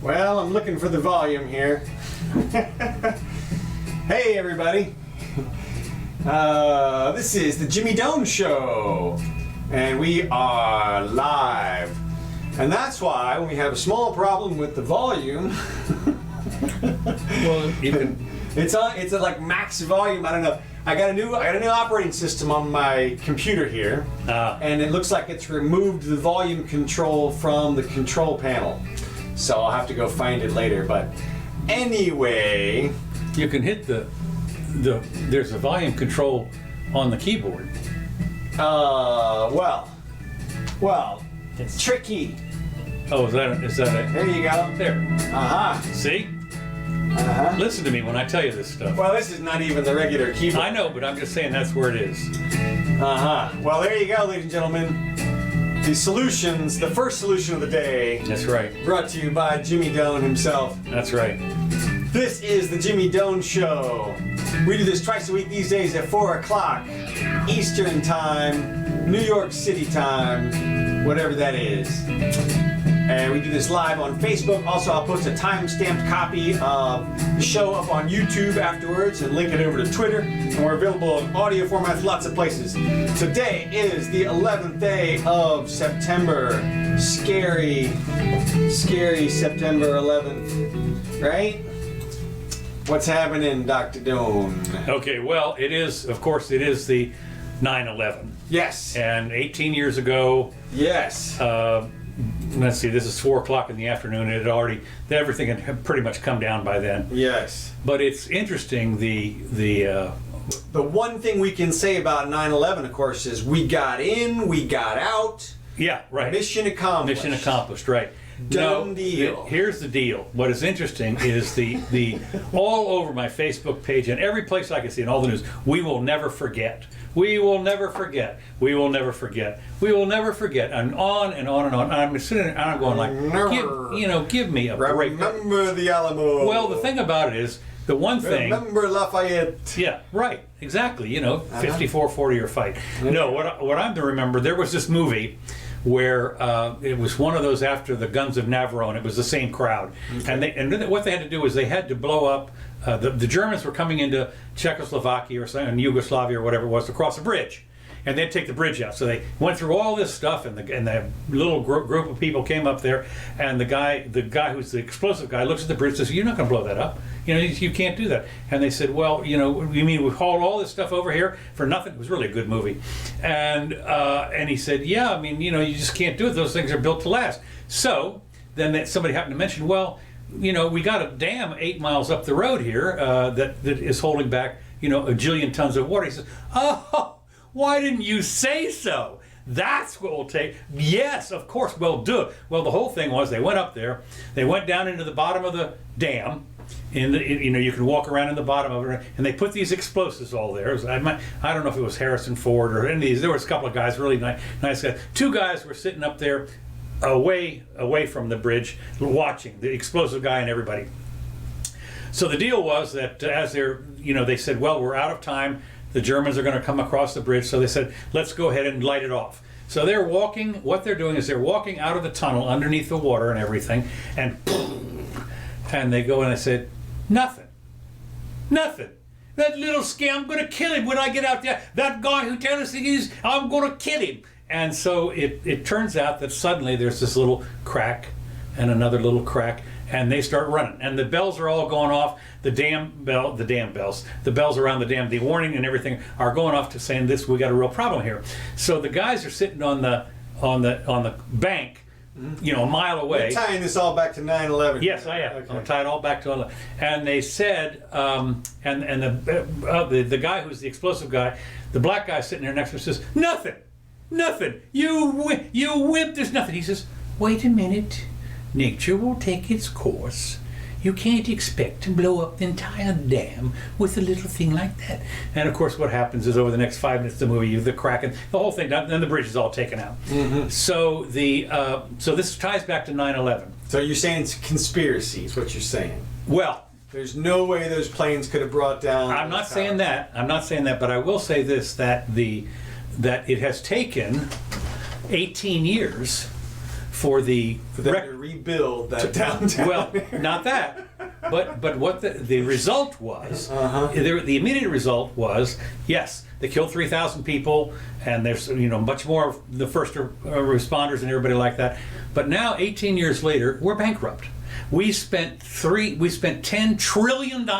Well, I'm looking for the volume here. Hey, everybody. This is the Jimmy Doane Show, and we are live. And that's why when we have a small problem with the volume, well, you can. It's at like max volume. I don't know. I got a new operating system on my computer here, and it looks like it's removed the volume control from the control panel. So I'll have to go find it later. But anyway, You can hit there's a volume control on the keyboard. well, it's tricky. Oh, is that it? There you go. There. See? Listen to me when I tell you this stuff. Well, this is not even the regular keyboard. I know, but I'm just saying that's where it is. Well, there you go, ladies and gentlemen. The first solution of the day. That's right. Brought to you by Jimmy Doane himself. That's right. This is the Jimmy Doane Show. We do this twice a week these days at 4 o'clock Eastern Time, New York City time, whatever that is. And we do this live on Facebook. Also, I'll post a time-stamped copy of the show up on YouTube afterwards and link it over to Twitter. And we're available in audio formats, lots of places. Today is the 11th day of September. Scary September 11th, right? What's happening, Dr. Doane? Okay, well, it is the 9/11. Yes. And 18 years ago, Yes. let's see, this is 4 o'clock in the afternoon. Everything had pretty much come down by then. Yes. But it's interesting, The one thing we can say about 9/11, of course, is we got in, we got out. yeah, right. Mission accomplished. Mission accomplished, right. Done deal. Here's the deal. What is interesting is the all over my Facebook page and every place I can see in all the news, we will never forget. We will never forget. We will never forget. We will never forget. And on and on and on. And I'm sitting there and I'm going like, give me a break. Remember the Alamo. Well, the thing about it is, the one thing. Remember Lafayette. Yeah, right. Exactly. 54-40 or fight. No, what I'm to remember, there was this movie where it was one of those after the Guns of Navarone. It was the same crowd, okay. and what they had to do is they had to blow up. The Germans were coming into Czechoslovakia or something, Yugoslavia or whatever it was, to cross a bridge, and they'd take the bridge out. So they went through all this stuff, and the little group of people came up there, and the guy who's the explosive guy looks at the bridge and says, "You're not going to blow that up. You can't do that." And they said, "Well, you mean we hauled all this stuff over here for nothing?" It was really a good movie. And he said, "Yeah, you just can't do it. Those things are built to last." So then somebody happened to mention, "Well, we got a dam 8 miles up the road here that is holding back, a jillion tons of water." He says, "Oh, why didn't you say so? That's what we'll take." Yes, of course. Well, do it. Well, the whole thing was they went up there, they went down into the bottom of the dam. You can walk around in the bottom of it, and they put these explosives all there. I don't know if it was Harrison Ford or any of these. There was a couple of guys, really nice guys. 2 guys were sitting up there, away from the bridge, watching the explosive guy and everybody. So the deal was that as they said, "Well, we're out of time. The Germans are going to come across the bridge." So they said, "Let's go ahead and light it off." So they're walking. What they're doing is they're walking out of the tunnel underneath the water and everything, and they go and they said, "Nothing. That little scam, I'm going to kill him when I get out there. That guy who tells us he is, I'm going to kill him." And so it turns out that suddenly there's this little crack and another little crack, and they start running. And the bells are all going off. The bells around the dam, the warning and everything are going off to saying we got a real problem here. So the guys are sitting on the bank, a mile away. You're tying this all back to 9/11. Yes, I am. Okay. I'm going to tie it all back to 11. And they said, the guy who's the explosive guy, the black guy sitting there next to him says, Nothing. You wimp, there's nothing." He says, "Wait a minute. Nature will take its course. You can't expect to blow up the entire dam with a little thing like that." And of course, what happens is over the next 5 minutes of the movie, the crack and the whole thing, then the bridge is all taken out. Mm-hmm. So so this ties back to 9/11. So you're saying it's a conspiracy, is what you're saying? Well, there's no way those planes could have brought down. I'm not saying that. But I will say this: that it has taken 18 years for the them to rebuild that downtown. Well, not that, but what the result was, the immediate result was, yes, they killed 3,000 people, and there's much more of the first responders and everybody like that. But now, 18 years later, we're bankrupt. We spent $10 trillion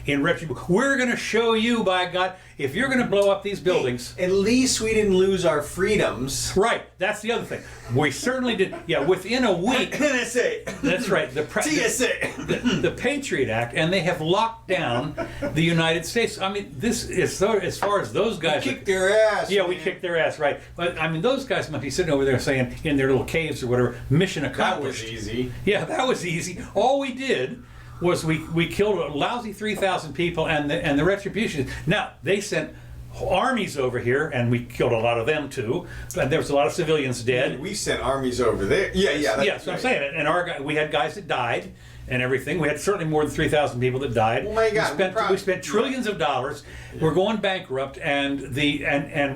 in retribution. We're going to show you, by God, if you're going to blow up these buildings. At least we didn't lose our freedoms. Right, that's the other thing. We certainly did. Yeah, within a week. NSA. That's right. TSA. The Patriot Act, and they have locked down the United States. I mean, this is so, as far as those guys. We kicked their ass. Yeah, man. we kicked their ass, right. But, I mean, those guys must be sitting over there saying, in their little caves or whatever, mission accomplished. That was easy. Yeah, that was easy. All we did was we killed a lousy 3,000 people, and the retribution. Now, they sent armies over here, and we killed a lot of them too. And there was a lot of civilians dead. We sent armies over there. Yeah. That's what I'm saying. And we had guys that died and everything. We had certainly more than 3,000 people that died. Oh my God! We spent trillions of dollars. Yeah. We're going bankrupt, and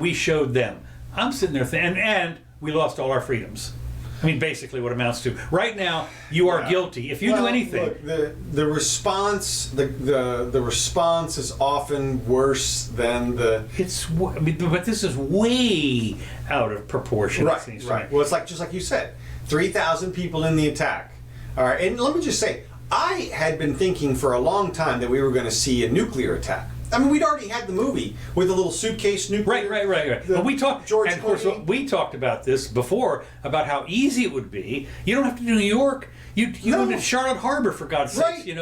we showed them. I'm sitting there thinking, and we lost all our freedoms. I mean, basically, what it amounts to. Right now, you are guilty if you do anything. Look, the response the response is often worse than the. But this is way out of proportion. Right. Right. Well, it's just like you said, 3,000 people in the attack. All right, and let me just say, I had been thinking for a long time that we were going to see a nuclear attack. I mean, we'd already had the movie with a little suitcase nuclear. Right. Well, we talked, and of course, we talked about this before, about how easy it would be. You don't have to do New York. You go to Charlotte Harbor, for God's sakes. It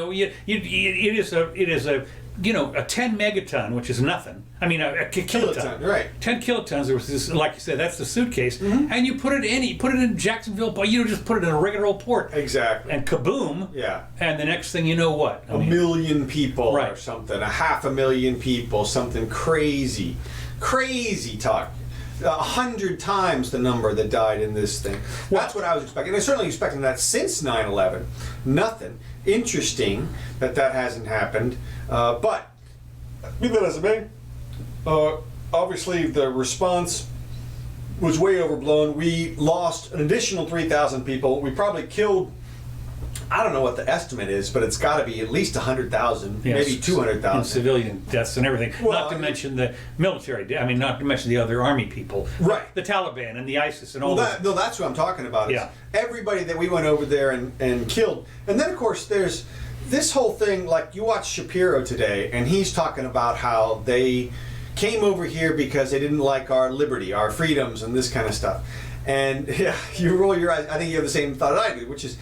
is a 10 megaton, which is nothing. I mean, a kiloton. Right. 10 kilotons. There was this, like you said, that's the suitcase, and you put it in Jacksonville, but you just put it in a regular old port. Exactly. And kaboom. Yeah. And the next thing you know, what? A million people or something, 500,000 people, something crazy talk. 100 times the number that died in this thing. That's what I was expecting. I'm certainly expecting that since 9/11. Nothing. Interesting that hasn't happened. But, be that as it may, obviously the response was way overblown. We lost an additional 3,000 people. We probably killed, I don't know what the estimate is, but it's got to be at least 100,000, maybe 200,000. Civilian deaths and everything. Well, not to mention the military, not to mention the other army people. Right. The Taliban and the ISIS and all that. No, that's what I'm talking about. Everybody that we went over there and killed. And then, of course, there's this whole thing, like you watch Shapiro today, and he's talking about how they came over here because they didn't like our liberty, our freedoms, and this kind of stuff. And you roll your eyes. I think you have the same thought I do, which is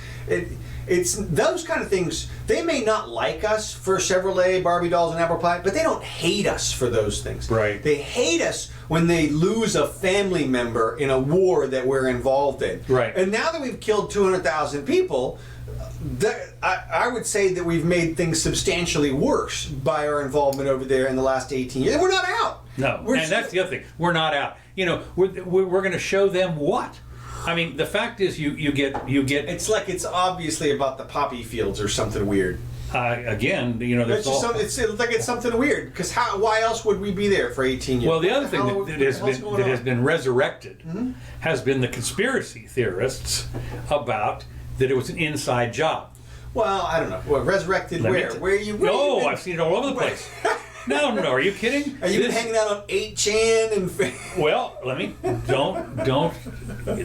it's those kind of things. They may not like us for Chevrolet, Barbie dolls, and apple pie, but they don't hate us for those things. Right. They hate us when they lose a family member in a war that we're involved in. Right. And now that we've killed 200,000 people, I would say that we've made things substantially worse by our involvement over there in the last 18 years. We're not out. No, that's the other thing. We're not out. We're going to show them what? I mean, the fact is, you get. It's like it's obviously about the poppy fields or something weird. Again, there's it's something weird because why else would we be there for 18 years? Well, the other thing that has been resurrected has been the conspiracy theorists about that it was an inside job. Well, I don't know. Well, resurrected where? Where are you? Oh, I've seen it all over the place. No, are you kidding? Are you hanging out on 8chan and? Well, don't.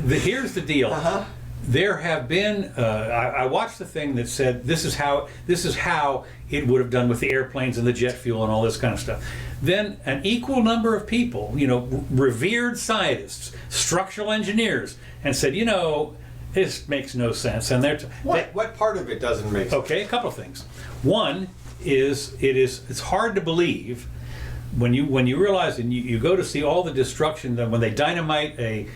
Here's the deal. There have been. I watched the thing that said this is how it would have done with the airplanes and the jet fuel and all this kind of stuff. Then an equal number of people, revered scientists, structural engineers, and said, this makes no sense. And what part of it doesn't make sense? Okay, a couple of things. One is it's hard to believe when you realize and you go to see all the destruction that when they dynamite a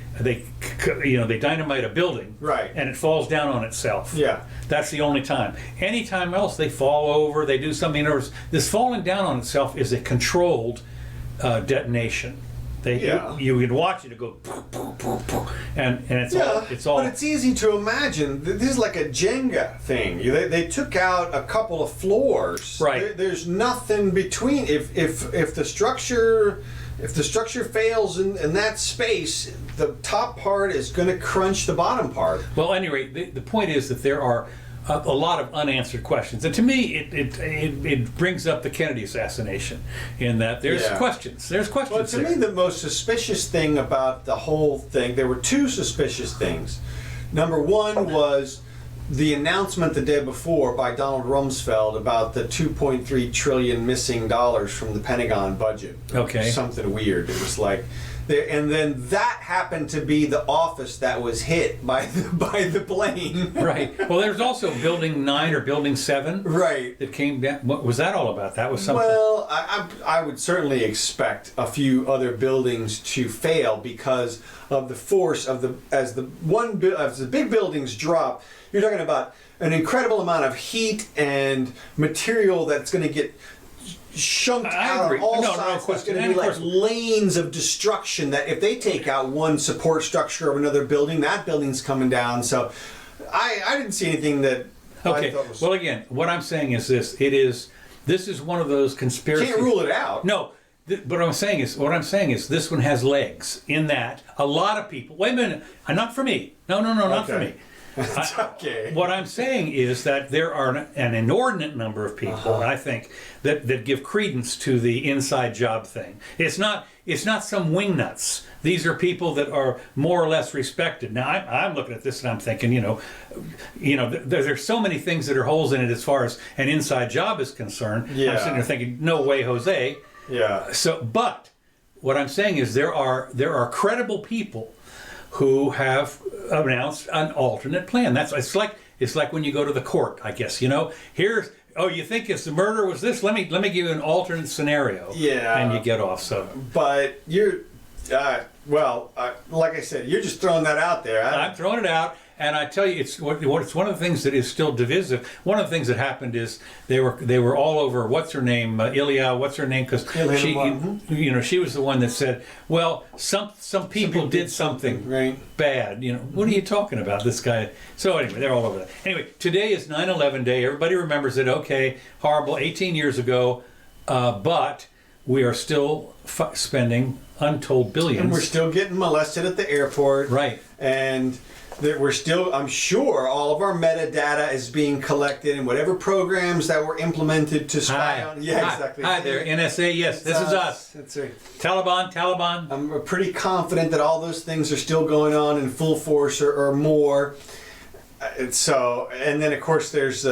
building, right, and it falls down on itself. Yeah, that's the only time. Anytime else they fall over, they do something. This falling down on itself is a controlled detonation. You can watch it go, and it's all. But it's easy to imagine. This is like a Jenga thing. They took out a couple of floors. Right. There's nothing between. If the structure if the structure fails in that space, the top part is going to crunch the bottom part. Well, anyway, the point is that there are a lot of unanswered questions, and to me, it brings up the Kennedy assassination in that there's questions. There's questions. Well, to me, the most suspicious thing about the whole thing, there were two suspicious things. Number one was the announcement the day before by Donald Rumsfeld about the $2.3 trillion missing dollars from the Pentagon budget. Okay. Something weird. It was like, and then that happened to be the office that was hit by the plane. Right. Well, there's also Building 9 or Building 7. Right. That came down. What was that all about? That was something. Well, I would certainly expect a few other buildings to fail because of the force of as the big buildings drop. You're talking about an incredible amount of heat and material that's going to get shunked out of all sides. There's going to be like lanes of destruction that if they take out one support structure of another building, that building's coming down. So I didn't see anything that okay. I thought was... Well, again, what I'm saying is this. This is one of those conspiracies. Can't rule it out. No. But what I'm saying is this one has legs in that a lot of people, wait a minute, not for me. No, not for me. Okay. What I'm saying is that there are an inordinate number of people, I think, that give credence to the inside job thing. It's not some wingnuts. These are people that are more or less respected. Now, I'm looking at this and I'm thinking, there's so many things that are holes in it as far as an inside job is concerned. Yeah. I'm sitting there thinking, no way, Jose. Yeah. But what I'm saying is there are credible people who have announced an alternate plan. It's like when you go to the court, I guess. Here's you think it's the murder was this? Let me give you an alternate scenario. Yeah. And you get off. So. But you're, like I said, you're just throwing that out there. I'm throwing it out. And I tell you, it's one of the things that is still divisive. One of the things that happened is they were all over. What's her name? Ilya. What's her name? Because she, she was the one that said, "Well, some people did something bad." What are you talking about? This guy. So anyway, they're all over that. Anyway, today is 9/11 day. Everybody remembers it. Okay, horrible. 18 years ago, but we are still spending untold billions. And we're still getting molested at the airport. Right. And that we're still, I'm sure all of our metadata is being collected and whatever programs that were implemented to spy on. Yeah, exactly. Hi there, NSA. Yes, this is us. That's right. Taliban. I'm pretty confident that all those things are still going on in full force or more. And then of course there's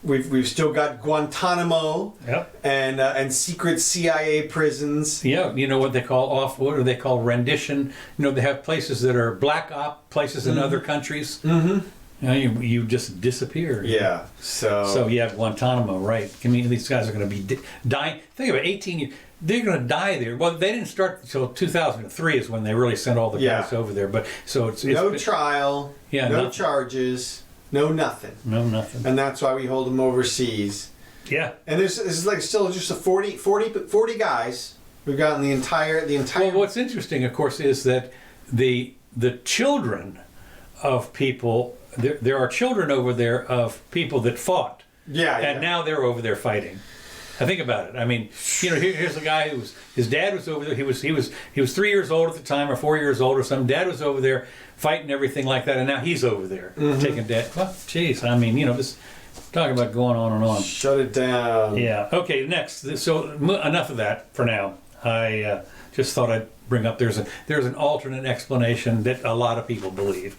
we've still got Guantanamo. Yep. And secret CIA prisons. Yeah, what they call what do they call rendition? They have places that are black op places in other countries. Mm-hmm. You just disappear. Yeah. So you have Guantanamo, right? I mean, these guys are going to be dying. Think about 18 years. They're going to die there. Well, they didn't start until 2003 is when they really sent all the guys over there. But so it's no trial. Yeah. No charges. No nothing. No nothing. And that's why we hold them overseas. Yeah. And this is like still just a 40 guys we've got in the entire. Well, what's interesting, of course, is that the children of people, there are children over there of people that fought. Yeah. And now they're over there fighting. I think about it. I mean, here's a guy his dad was over there. He was 3 years old at the time, or 4 years old, or something. Dad was over there fighting everything like that, and now he's over there taking dad. Well, geez, I mean, this talking about going on and on. Shut it down. Yeah. Okay. Next. So enough of that for now. I just thought I'd bring up there's an alternate explanation that a lot of people believe.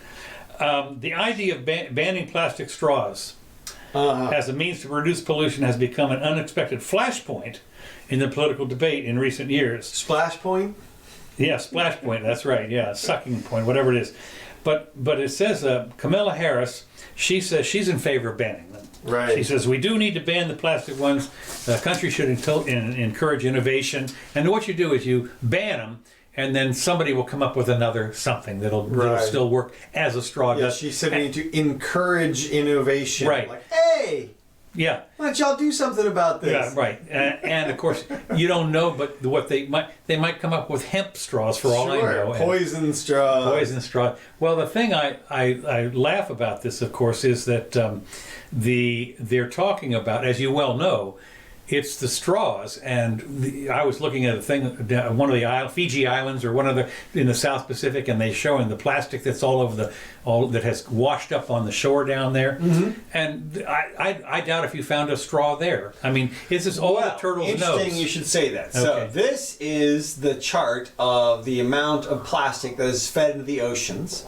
The idea of banning plastic straws as a means to reduce pollution has become an unexpected flashpoint in the political debate in recent years. Splash point? Yeah, splash point, that's right, yeah, sucking point, whatever it is. But it says Kamala Harris, she says she's in favor of banning them. Right. She says we do need to ban the plastic ones. The country should encourage innovation. And what you do is you ban them, and then somebody will come up with another something that'll still work as a straw. Yeah, she said we need to encourage innovation. Right. Like, hey! Yeah. Why don't y'all do something about this? Yeah, right. And of course, you don't know, but what they might come up with hemp straws for all I know. Poison straws. Poison straw. Well, the thing I laugh about this, of course, is that they're talking about, as you well know, It's the straws, and I was looking at a thing, one of the Fiji Islands or one of the in the South Pacific, and they're showing the plastic that's all over that has washed up on the shore down there. Mm-hmm. And I doubt if you found a straw there. I mean, is this all the turtles' interesting nose? You should say that. Okay. So this is the chart of the amount of plastic that is fed into the oceans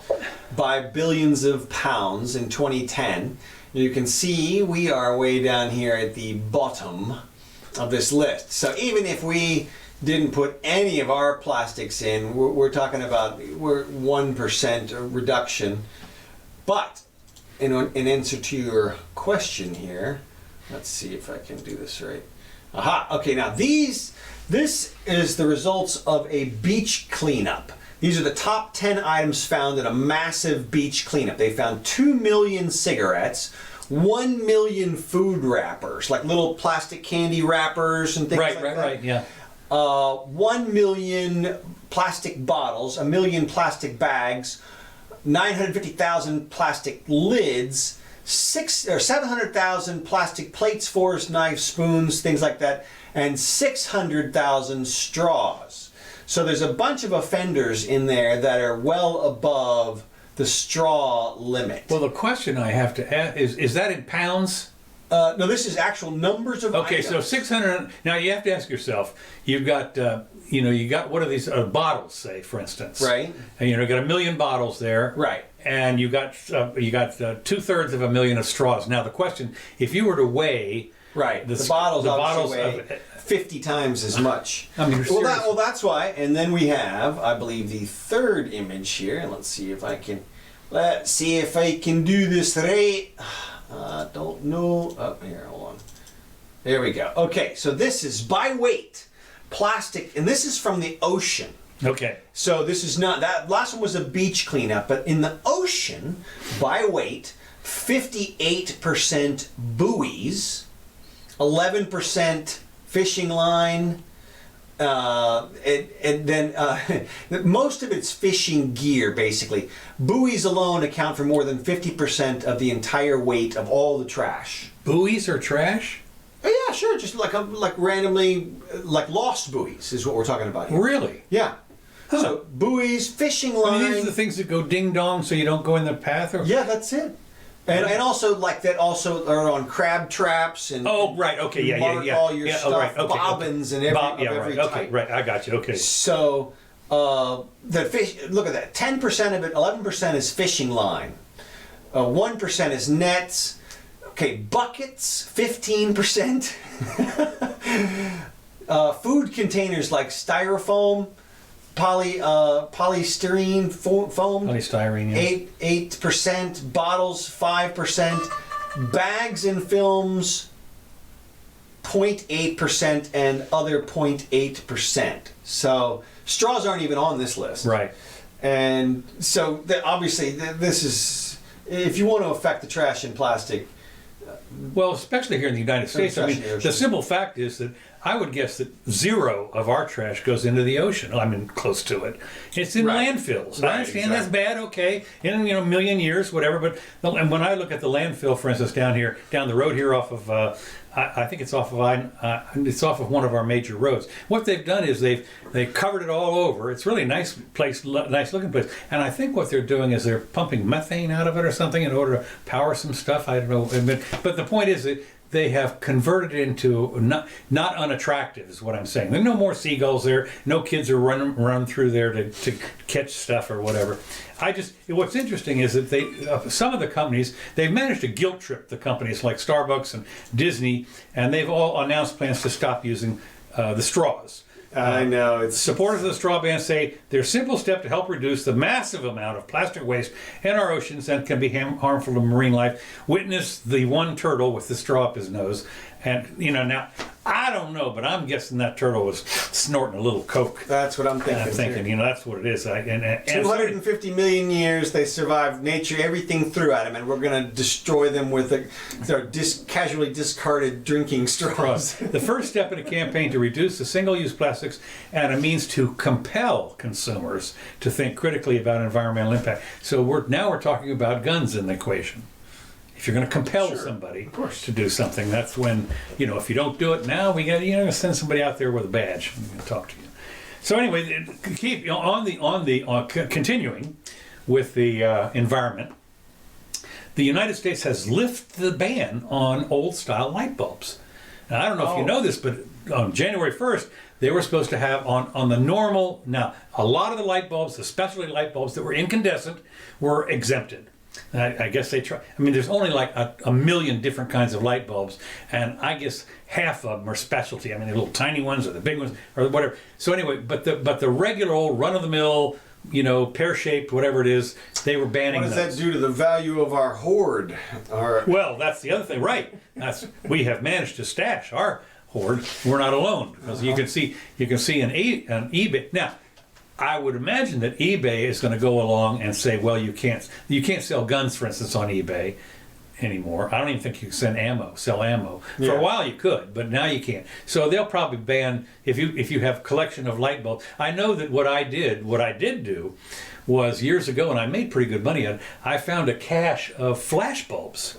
by billions of pounds in 2010. You can see we are way down here at the bottom of this list. So even if we didn't put any of our plastics in, we're talking about 1% reduction. But in answer to your question here, let's see if I can do this right. Aha, okay, now this is the results of a beach cleanup. These are the top 10 items found in a massive beach cleanup. They found 2 million cigarettes, 1 million food wrappers, like little plastic candy wrappers and things like that. Right, yeah. 1 million plastic bottles, 1 million plastic bags, 950,000 plastic lids, 700,000 plastic plates, forks, knives, spoons, things like that, and 600,000 straws. So there's a bunch of offenders in there that are well above the straw limit. Well, the question I have to ask is that in pounds? No, this is actual numbers of Okay, items. so 600. Now you have to ask yourself. You've got, you got what are these bottles? Say, for instance, Right. And you got 1 million bottles there, Right. And you got 2/3 of a million of straws. Now the question, if you were to weigh, Right. The bottles weigh 50 times as much. I mean, well, that's why. And then we have, I believe, the third image here. Let's see if I can do this right. Don't know. Oh, here, hold on. There we go. Okay, so this is by weight plastic, and this is from the ocean. Okay. So this is not, that last one was a beach cleanup, but in the ocean, by weight, 58% buoys, 11% fishing line, and then most of it's fishing gear, basically. Buoys alone account for more than 50% of the entire weight of all the trash. Buoys are trash? Oh, yeah, sure. Just like randomly, like lost buoys is what we're talking about here. Really? Yeah. Huh. So buoys, fishing I line. mean, these are the things that go ding dong, so you don't go in the path. Or Yeah, that's it. And also like that also are on crab traps and oh right, okay, yeah, mark yeah. all your yeah, stuff, oh, right, okay, bobbins okay. and every right, type. okay, right, I got you. Okay. So the fish. Look at that. 10% of it. 11% is fishing line. 1% is nets. Okay, buckets. 15%. Food containers like styrofoam, polystyrene foam. Polystyrene. Yeah. 8%. Bottles 5%. Bags and films 0.8% and other 0.8%. So straws aren't even on this list. Right. And so obviously this is, if you want to affect the trash and plastic. Well, especially here in the United States, I mean, the simple fact is that I would guess that 0 of our trash goes into the ocean. I mean, close to it. It's in landfills. Right, I understand exactly. that's bad, okay, in a million years, whatever. But and when I look at the landfill, for instance, down the road here off of, I think it's off of one of our major roads. What they've done is they've covered it all over. It's really a nice place, nice looking place. And I think what they're doing is they're pumping methane out of it or something in order to power some stuff. I don't know, but the point is that they have converted it into not unattractive, is what I'm saying. There are no more seagulls there. No kids are run through there to catch stuff or whatever. What's interesting is that some of the companies, they've managed to guilt trip the companies like Starbucks and Disney, and they've all announced plans to stop using the straws. I know. Supporters of the straw ban say their simple step to help reduce the massive amount of plastic waste in our oceans and can be harmful to marine life. Witness the one turtle with the straw up his nose. And, now, I don't know, but I'm guessing that turtle was snorting a little Coke. That's what I'm thinking. And I'm thinking, that's what it is. 250 million years they survived nature, everything threw at them, and we're going to destroy them with their casually discarded drinking straws. The first step in a campaign to reduce the single-use plastics and a means to compel consumers to think critically about environmental impact. So we're talking about guns in the equation. if you're going to compel somebody to do something, that's when, if you don't do it now, we got to send somebody out there with a badge and talk to you. So anyway, continuing with the environment, the United States has lifted the ban on old-style light bulbs. Now, I don't know if you know this, but on January 1st, they were supposed to have on the normal. Now, a lot of the light bulbs, the specialty light bulbs that were incandescent, were exempted. I guess they try. I mean, there's only like a million different kinds of light bulbs, and I guess half of them are specialty. I mean, the little tiny ones or the big ones or whatever. So anyway, but the regular old run-of-the-mill, pear-shaped, whatever it is, they were banning those. What does that do to the value of our hoard? Well, that's the other thing, right? We have managed to stash our hoard. We're not alone, because you can see an eBay now. I would imagine that eBay is going to go along and say, well, you can't sell guns, for instance, on eBay anymore. I don't even think you can sell ammo. For a while you could, but now you can't. So they'll probably ban if you have a collection of light bulbs. I know that what I did do was years ago, and I made pretty good money on it. I found a cache of flash bulbs.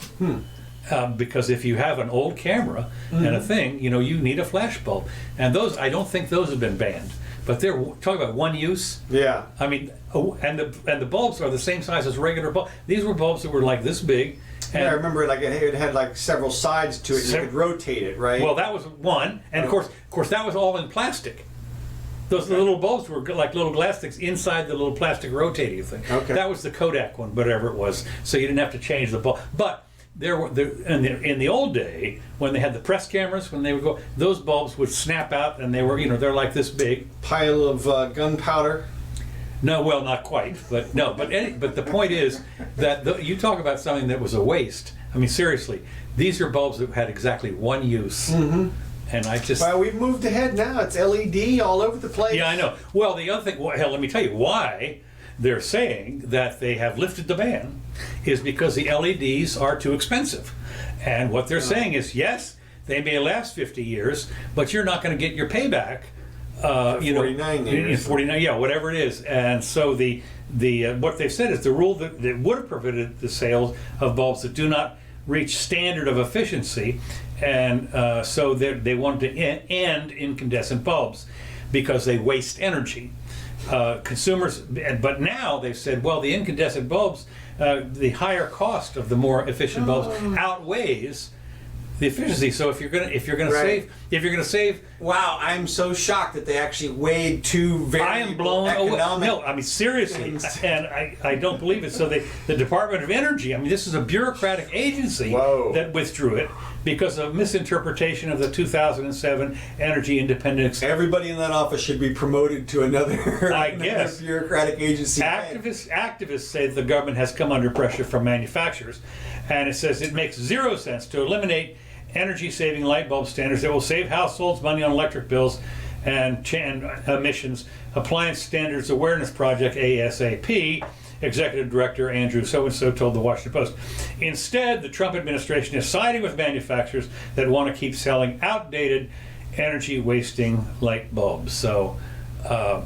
Because if you have an old camera and a thing, you need a flash bulb, and those I don't think those have been banned. But they're talking about one use. Yeah. I mean, and the bulbs are the same size as regular bulbs. These were bulbs that were like this big. And I remember it had like several sides to it. You could rotate it, right? Well, that was one, and of course that was all in plastic. Those little bulbs were like little glass sticks inside the little plastic rotating thing. Okay. That was the Kodak one, whatever it was. So you didn't have to change the bulb, but. In the old day, when they had the press cameras, when they would go, those bulbs would snap out, and they were, they're like this big. Pile of gunpowder. No, well, not quite, but no. But the point is that you talk about something that was a waste. I mean, seriously, these are bulbs that had exactly one use. And I just. Well, we've moved ahead now. It's LED all over the place. Yeah, I know. Well, the other thing, hell, let me tell you why they're saying that they have lifted the ban is because the LEDs are too expensive. And what they're saying is, yes, they may last 50 years, but you're not going to get your payback. 49 years. 49, yeah, whatever it is. And so the what they've said is the rule that would have prevented the sales of bulbs that do not reach standard of efficiency, and so they wanted to end incandescent bulbs because they waste energy. Consumers, but now they've said, well, the incandescent bulbs, the higher cost of the more efficient bulbs outweighs the efficiency. So if you're gonna save, wow, I'm so shocked that they actually weighed two very I am blown away. economic. No, I mean seriously, and I don't believe it. So the Department of Energy, I mean, this is a bureaucratic agency that withdrew it because of misinterpretation of the 2007 Energy Independence. Everybody in that office should be promoted to another, I guess, bureaucratic agency. Activists say the government has come under pressure from manufacturers, and it says it makes zero sense to eliminate energy-saving light bulb standards that will save households money on electric bills and emissions. Appliance Standards Awareness Project, ASAP, Executive Director Andrew so-and-so told the Washington Post. Instead, the Trump administration is siding with manufacturers that want to keep selling outdated, energy-wasting light bulbs. So, I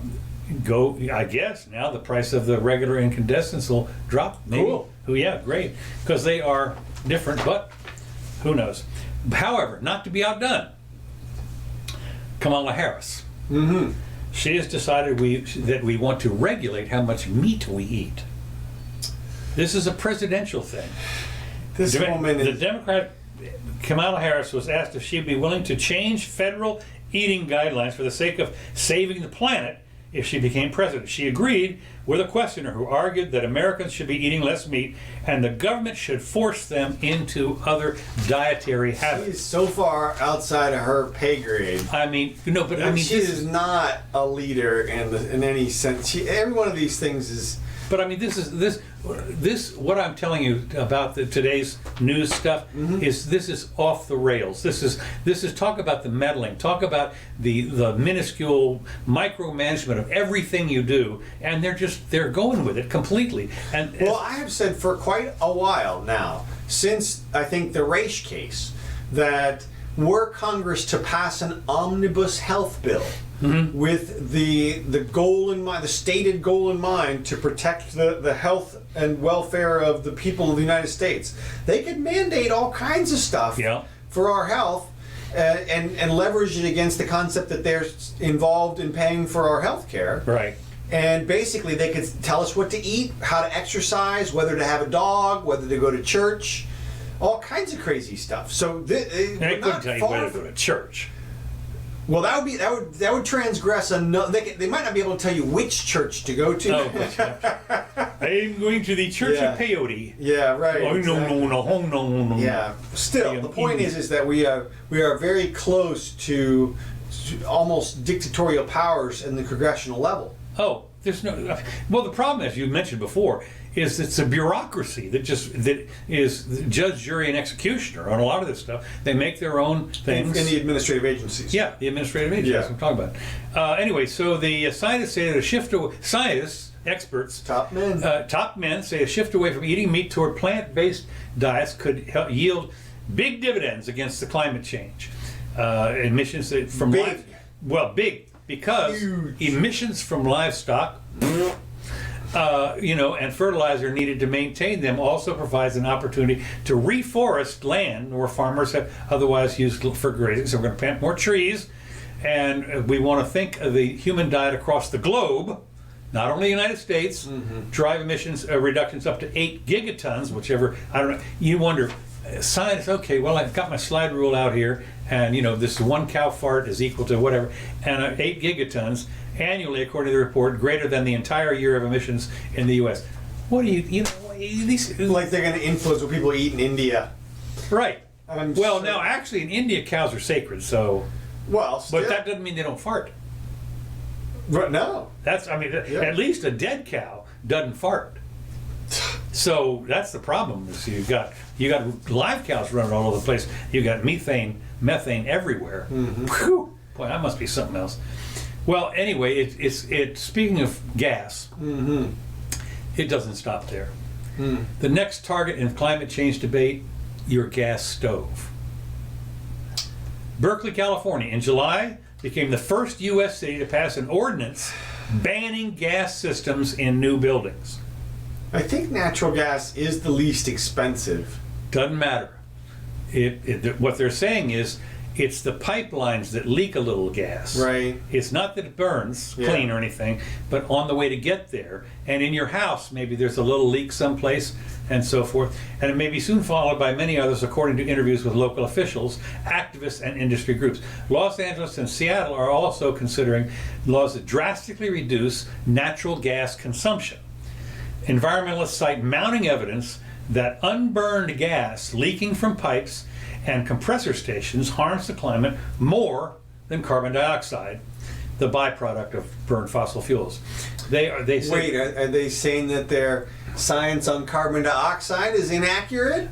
guess now the price of the regular incandescents will drop. Maybe. Cool. Oh, yeah, great. Because they are different, but who knows. However, not to be outdone, Kamala Harris. She has decided that we want to regulate how much meat we eat. This is a presidential thing. The Democrat Kamala Harris was asked if she'd be willing to change federal eating guidelines for the sake of saving the planet if she became president. She agreed with a questioner who argued that Americans should be eating less meat and the government should force them into other dietary habits. She's so far outside of her pay grade. I mean, she is not a leader in any sense. Every one of these things is. But I mean, this what I'm telling you about today's news stuff this is off the rails. This is talk about the meddling, talk about the minuscule micromanagement of everything you do, and they're going with it completely. And well, I have said for quite a while now, since I think the race case, that were Congress to pass an omnibus health bill with the goal in mind, the stated goal in mind, to protect the health and welfare of the people of the United States, they could mandate all kinds of stuff for our health and leverage it against the concept that they're involved in paying for our health care. Right. And basically, they could tell us what to eat, how to exercise, whether to have a dog, whether to go to church, all kinds of crazy stuff. So they couldn't tell you whether to go to church. Well, that would transgress they might not be able to tell you which church to go to. Oh, I'm going to the church of peyote. Yeah, right. Oh, exactly. no. Yeah. Still, the point is that we are very close to almost dictatorial powers in the congressional level. Oh, there's no. Well, the problem, as you mentioned before, is it's a bureaucracy that is the judge, jury, and executioner on a lot of this stuff. They make their own things. In the administrative agencies. Yeah, the administrative agencies. Yeah. That's what I'm talking about. Anyway, so the scientists say that a shift away, scientists, experts, top men say a shift away from eating meat toward plant-based diets could yield big dividends against the climate change. Emissions from big. Because emissions from livestock, and fertilizer needed to maintain them also provides an opportunity to reforest land where farmers have otherwise used for grazing. So we're going to plant more trees, and we want to think of the human diet across the globe, not only the United States, drive emissions reductions up to 8 gigatons, whichever, I don't know. You wonder, science, okay, well, I've got my slide rule out here, and this one cow fart is equal to whatever, and 8 gigatons annually, according to the report, greater than the entire year of emissions in the U.S. What do these? Like they're going to influence what people eat in India. Right. Now, actually, in India, cows are sacred, so. Well, still. But that doesn't mean they don't fart. No. At least a dead cow doesn't fart. So that's the problem. Is you got live cows running all over the place. You got methane everywhere. Whew. Boy, that must be something else. Well, anyway, it's speaking of gas. It doesn't stop there. The next target in climate change debate: your gas stove. Berkeley, California, in July, became the first U.S. city to pass an ordinance banning gas systems in new buildings. I think natural gas is the least expensive. Doesn't matter. What they're saying is it's the pipelines that leak a little gas. Right. It's not that it burns clean or anything, but on the way to get there. And in your house, maybe there's a little leak someplace and so forth. And it may be soon followed by many others, according to interviews with local officials, activists, and industry groups. Los Angeles and Seattle are also considering laws that drastically reduce natural gas consumption. Environmentalists cite mounting evidence that unburned gas leaking from pipes and compressor stations harms the climate more than carbon dioxide, the byproduct of burned fossil fuels. Are they saying that their science on carbon dioxide is inaccurate?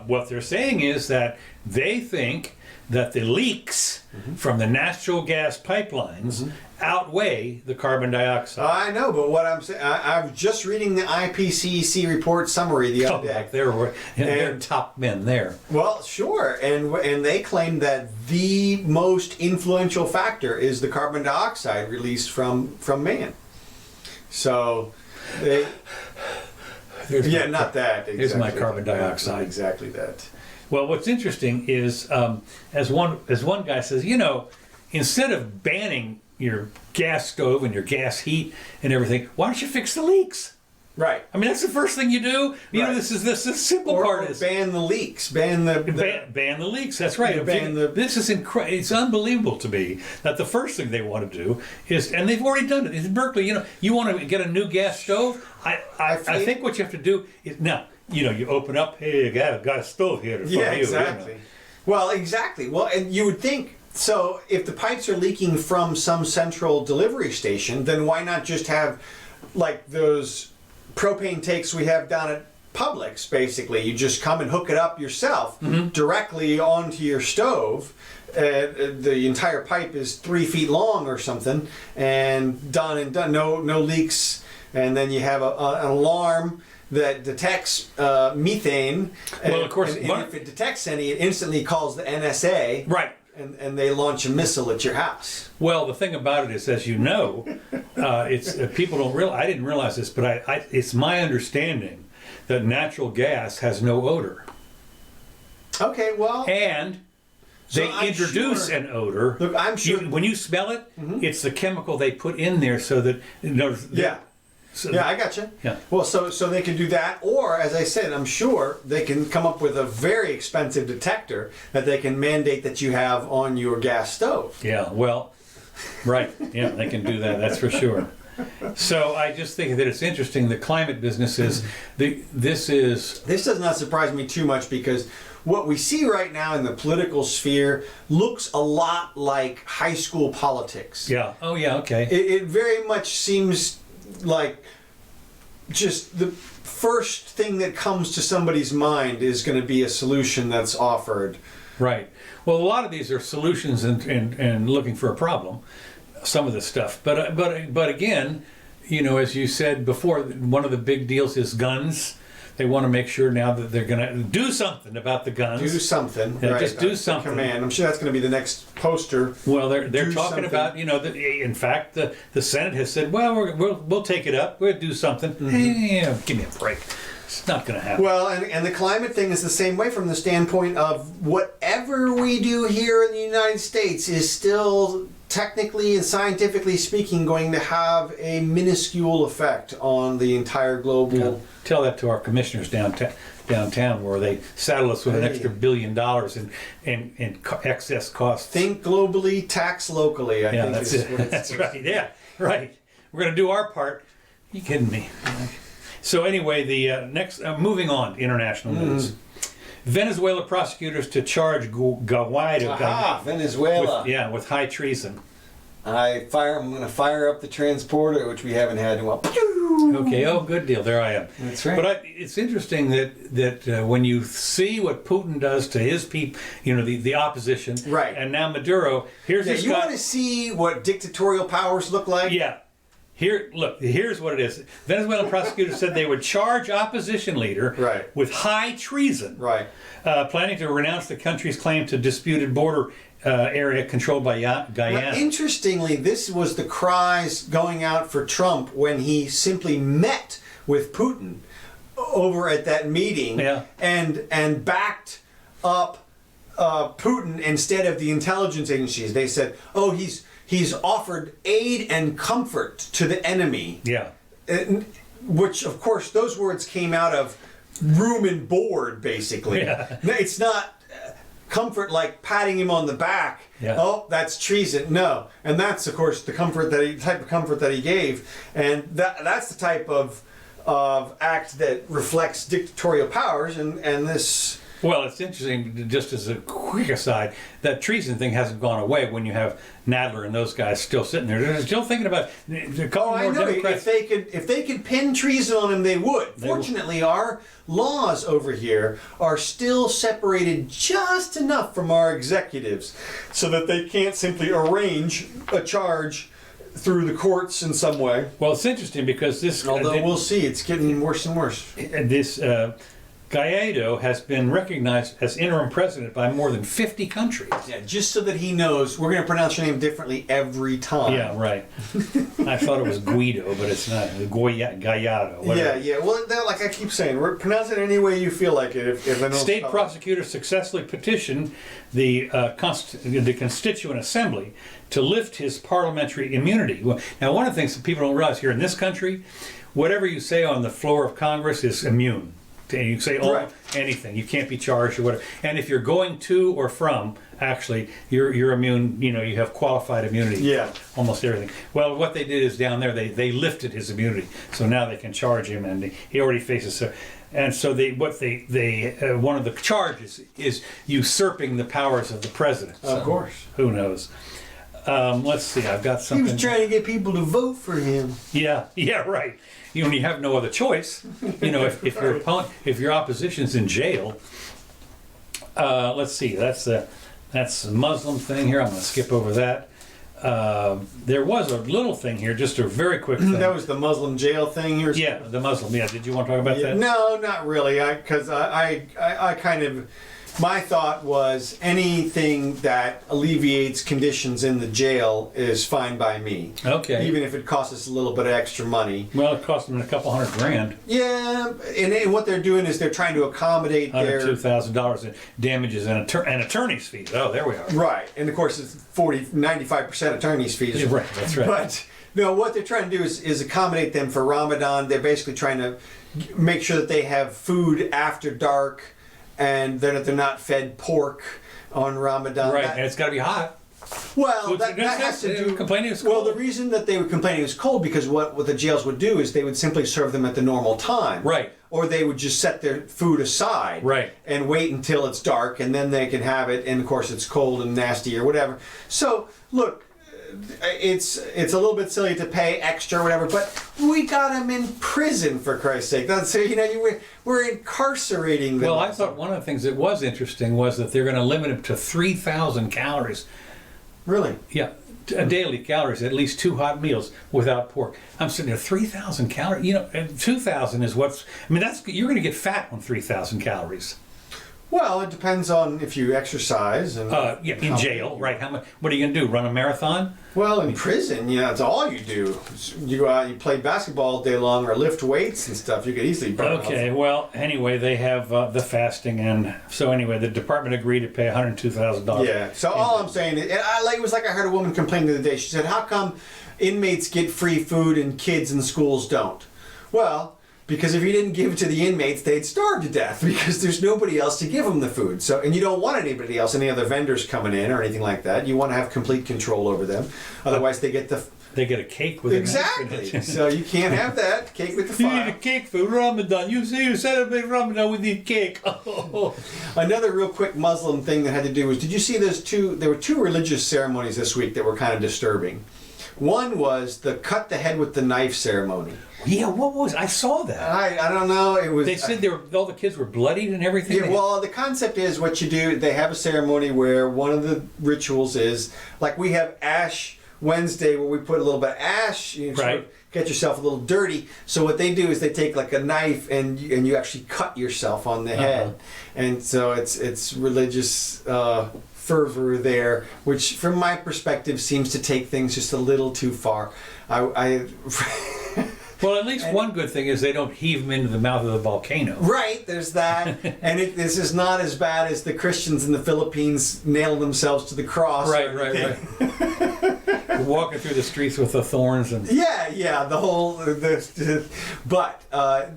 What they're saying is that they think that the leaks from the natural gas pipelines outweigh the carbon dioxide. I know, but what I'm saying, I was just reading the IPCC report summary the other day. They're top men there. Well, sure, and they claim that the most influential factor is the carbon dioxide released from man. So they. Not that. Exactly. Here's my carbon dioxide. Not exactly that. Well, what's interesting is, as one guy says, instead of banning your gas stove and your gas heat and everything, why don't you fix the leaks? Right. I mean, that's the first thing you do. This is the simple part. Ban the leaks. Ban the leaks. That's right. This is incredible. It's unbelievable to me that the first thing they want to do is, and they've already done it. In Berkeley, you want to get a new gas stove. I think what you have to do is now. You open up. Hey, I got a stove here. Exactly. Well, exactly. Well, and you would think. So, if the pipes are leaking from some central delivery station, then why not just have, like those propane tanks we have down at Publix? Basically, you just come and hook it up yourself directly onto your stove. The entire pipe is 3 feet long or something, and done. No leaks, and then you have an alarm that detects methane. Well, of course, and if it detects any, it instantly calls the NSA. Right. And they launch a missile at your house. Well, the thing about it is, as you know, it's people don't realize. I didn't realize this, but it's my understanding that natural gas has no odor. Okay, well, And they introduce an odor. Look, I'm sure when you smell it, it's the chemical they put in there so that yeah. So Yeah, I got you. Yeah. Well, so they can do that, or as I said, I'm sure they can come up with a very expensive detector that they can mandate that you have on your gas stove. Yeah, well, right. Yeah, they can do that. That's for sure. So I just think that it's interesting. The climate business is this does not surprise me too much because what we see right now in the political sphere looks a lot like high school politics. Yeah. Oh, yeah. Okay. It very much seems like just the first thing that comes to somebody's mind is going to be a solution that's offered. Right. Well, a lot of these are solutions and looking for a problem. Some of this stuff, but again, you know, as you said before, one of the big deals is guns. They want to make sure now that they're going to do something about the guns. Do something. Yeah, right. just do That's something. the command. I'm sure that's going to be the next poster. Well, they're Do talking something. about, you know, in fact, the Senate has said, well, we'll take it up. We'll do something. Yeah, give me a break. It's not going to happen. Well, and the climate thing is the same way from the standpoint of whatever we do here in the United States is still technically and scientifically speaking going to have a minuscule effect on the entire global. Yeah. Tell that to our commissioners downtown where they saddle us with an extra $1 billion in excess costs. Think globally, tax locally. I think that's is it. what it's That's right. Yeah, right. We're going to do our part. You kidding me? So anyway, the next, moving on, international news. Venezuela prosecutors to charge Guaido. Aha, Venezuela. with high treason. I'm going to fire up the transporter, which we haven't had in a while. Okay. Oh, good deal. There I am. That's right. But it's interesting that when you see what Putin does to his people, you know, the opposition, Right. And now Maduro. Here's Yeah, this you guy. want to see what dictatorial powers look like? Yeah. Here's what it is. Venezuelan prosecutors said they would charge opposition leader Right. with high treason, Right. Planning to renounce the country's claim to disputed border area controlled by Guyana. Now, interestingly, this was the cries going out for Trump when he simply met with Putin over at that meeting Yeah. and backed up Putin instead of the intelligence agencies. They said, oh, he's offered aid and comfort to the enemy. Yeah. Which, of course, those words came out of room and board, basically. Yeah. It's not comfort like patting him on the back. Yeah. Oh, that's treason. No. And that's, of course, the type of comfort that he gave. And that's the type of act that reflects dictatorial powers. And this... Well, it's interesting, just as a quick aside, that treason thing hasn't gone away when you have Nadler and those guys still sitting there. They're still thinking about a couple I more know. Democrats. If they could pin treason on him, they would. Fortunately, our laws over here are still separated just enough from our executives so that they can't simply arrange a charge through the courts in some way. Well, it's interesting because this... Although we'll see, it's getting worse and worse. This Guaido has been recognized as interim president by more than 50 countries. Yeah, just so that he knows, we're going to pronounce your name differently every time. Yeah, right. I thought it was Guido, but it's not. Gallardo. Yeah, yeah. Well, like I keep saying, pronounce it any way you feel like it. If I don't State spell it. prosecutors successfully petitioned the Constituent Assembly to lift his parliamentary immunity. Now, one of the things that people don't realize here in this country, whatever you say on the floor of Congress is immune. And you say anything. You can't be charged or whatever. And if you're going to or from, actually, you're immune. You know, you have qualified immunity. Yeah. Almost everything. Well, what they did is down there they lifted his immunity, so now they can charge him, and he already faces. And so one of the charges is usurping the powers of the president. So, Of course. Who knows? Let's see. I've got something. He was trying to get people to vote for him. Yeah, right. You have no other choice. You know, if your opposition's in jail. Let's see. That's a Muslim thing here. I'm going to skip over that. there was a little thing here, just a very quick thing. That was the Muslim jail thing or something? Yeah, the Muslim. Yeah, did you want to talk about that? No, not really. Because I kind of, my thought was anything that alleviates conditions in the jail is fine by me. Okay. Even if it costs us a little bit of extra money. Well, it cost them a couple $100,000. Yeah, and what they're doing is they're trying to accommodate their $102,000 in damages and attorney's fees. Oh, there we are. right, and of course it's 95% attorney's fees. Yeah, right, that's right. But no, what they're trying to do is accommodate them for Ramadan. They're basically trying to make sure that they have food after dark, and that they're not fed pork on Ramadan. Right, and it's got to be hot. Well, that has to do. Complaining it's well, cold. the reason that they were complaining it was cold because what the jails would do is they would simply serve them at the normal time. Right. Or they would just set their food aside. Right. And wait until it's dark, and then they can have it. And of course, it's cold and nasty or whatever. So look, it's a little bit silly to pay extra or whatever, but we got them in prison for Christ's sake. That's we're incarcerating them. Well, I thought one of the things that was interesting was that they're going to limit it to 3,000 calories. Really? Yeah, daily calories, at least 2 hot meals without pork. I'm sitting there, 3,000 calories. You know, and 2,000 is what's. I mean, you're going to get fat on 3,000 calories. Well, it depends on if you exercise and Yeah, in jail, right? How much? What are you going to do? Run a marathon? Well, in prison, that's all you do. You go out, you play basketball all day long, or lift weights and stuff. You could easily burn. Okay. Well, anyway, they have the fasting, and so anyway, the department agreed to pay $102,000. Yeah. So all I'm saying is, it was like I heard a woman complain the other day. She said, "How come inmates get free food and kids in schools don't?" Well, because if you didn't give it to the inmates, they'd starve to death because there's nobody else to give them the food. So, and you don't want anybody else, any other vendors coming in or anything like that. You want to have complete control over them. Otherwise, they get a cake with exactly. So you can't have that cake with the You fire. need a cake for Ramadan. You say you celebrate Ramadan with the cake. Another real quick Muslim thing that had to do was, did you see there were two religious ceremonies this week that were kind of disturbing. One was the cut the head with the knife ceremony. Yeah, what was? I saw that. I don't know. It was. They said all the kids were bloodied and everything. Yeah, well, the concept is what you do. They have a ceremony where one of the rituals is like we have Ash Wednesday where we put a little bit of ash. You sort of get yourself a little dirty. So what they do is they take like a knife and you actually cut yourself on the head, and so it's religious. Fervor there, which from my perspective seems to take things just a little too far. Well, at least one good thing is they don't heave them into the mouth of the volcano. Right, there's that. And this is not as bad as the Christians in the Philippines nailing themselves to the cross. Right. Walking through the streets with the thorns and. Yeah, the whole. But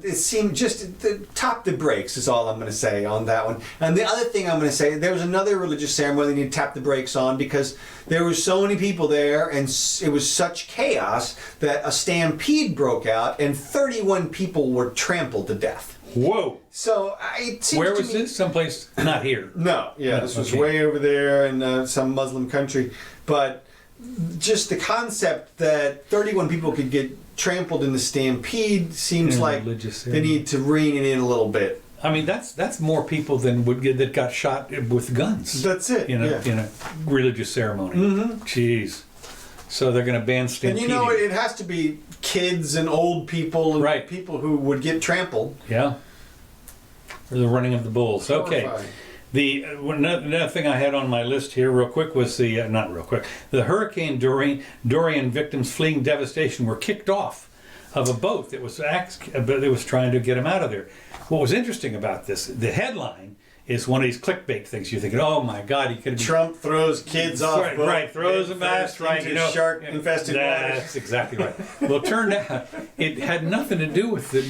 it seemed just top the brakes is all I'm going to say on that one. And the other thing I'm going to say, there was another religious ceremony they need to tap the brakes on because there were so many people there and it was such chaos that a stampede broke out and 31 people were trampled to death. Whoa! So it seems where was this? Someplace not here. No, this was way over there in some Muslim country, but. Just the concept that 31 people could get trampled in the stampede seems like they need to rein it in a little bit. I mean, that's more people than that got shot with guns. That's it. In a religious ceremony. Mm-hmm. Jeez. So they're going to ban stampeding. And it has to be kids and old people and people who would get trampled. Yeah. Or the running of the bulls. Okay. Another thing I had on my list here real quick was the Hurricane Dorian victims fleeing devastation were kicked off of a boat that was trying to get them out of there. What was interesting about this, the headline is one of these clickbait things. You're thinking, oh my God, he could. Trump throws kids off. Right, throws them out. Right, shark-infested water. That's exactly right. Well, it turned out it had nothing to do with the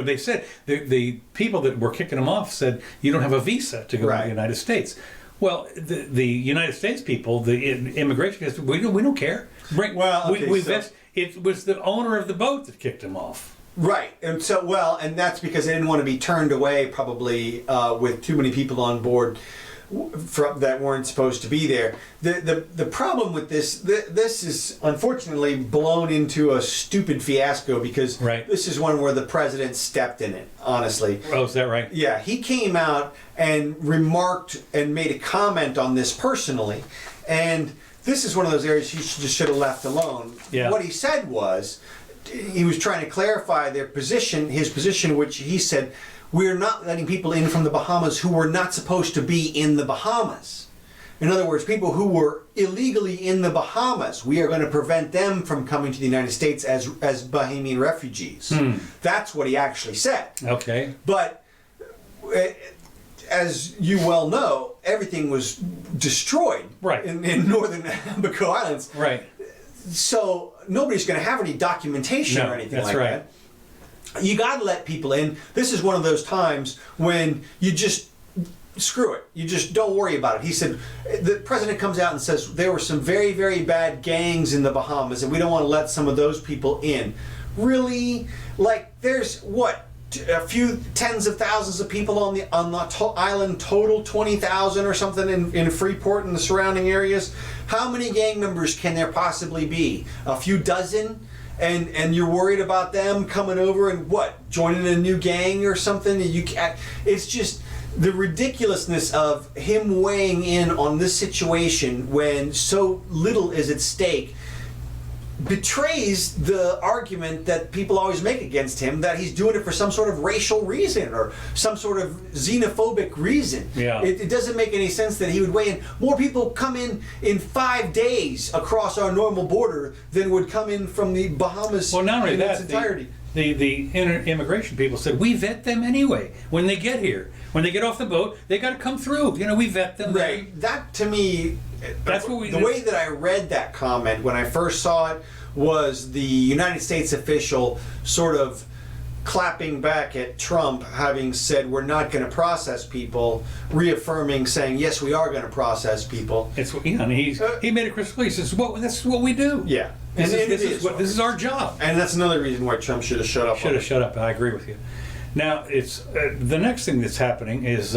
they said the people that were kicking them off said you don't have a visa to go to the United States. Well, the United States people, the immigration guys, we don't care. It was the owner of the boat that kicked him off. Right, and that's because they didn't want to be turned away, probably with too many people on board that weren't supposed to be there. The problem with this is unfortunately blown into a stupid fiasco because this is one where the president stepped in it. Honestly. Oh, is that right? Yeah, he came out and remarked and made a comment on this personally, and this is one of those areas he should have left alone. Yeah. What he said was, he was trying to clarify their position, his position, which he said, we're not letting people in from the Bahamas who were not supposed to be in the Bahamas. In other words, people who were illegally in the Bahamas, we are going to prevent them from coming to the United States as Bahamian refugees. That's what he actually said. Okay. But as you well know, everything was destroyed Right. in northern Abaco Islands. Right. So nobody's going to have any documentation or anything like right. that. You got to let people in. This is one of those times when you just screw it. You just don't worry about it. He said, the president comes out and says there were some very, very bad gangs in the Bahamas and we don't want to let some of those people in. Really? Like, there's what? A few tens of thousands of people on the island total, 20,000 or something in Freeport and the surrounding areas. How many gang members can there possibly be? A few dozen? And you're worried about them coming over and what? Joining a new gang or something? It's just the ridiculousness of him weighing in on this situation when so little is at stake betrays the argument that people always make against him, that he's doing it for some sort of racial reason or some sort of xenophobic reason. Yeah. It doesn't make any sense that he would weigh in. More people come in 5 days across our normal border than would come in from the Bahamas. Well, not only in that, its entirety. the immigration people said, we vet them anyway when they get here. When they get off the boat, they got to come through. You know, we vet them. Right. That, to me, That's what we the do. way that I read that comment when I first saw it was the United States official sort of clapping back at Trump, having said we're not going to process people, reaffirming, saying yes, we are going to process people. It's you know, and he made it crystal clear. He says, this is what we do. Yeah, This is our job. and that's another reason why Trump should have shut up. Should have shut up. I agree with you. Now, it's the next thing that's happening is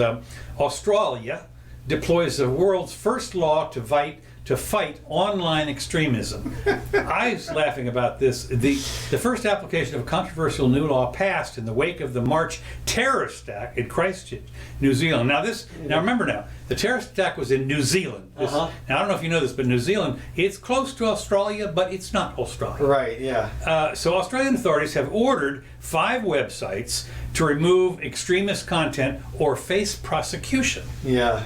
Australia deploys the world's first law to fight online extremism. I was laughing about this. The first application of a controversial new law passed in the wake of the March terrorist attack in Christchurch, New Zealand. Now remember, the terrorist attack was in New Zealand. Now I don't know if you know this, but New Zealand, it's close to Australia, but it's not Australia. Right. Yeah. So Australian authorities have ordered 5 websites to remove extremist content or face prosecution. Yeah.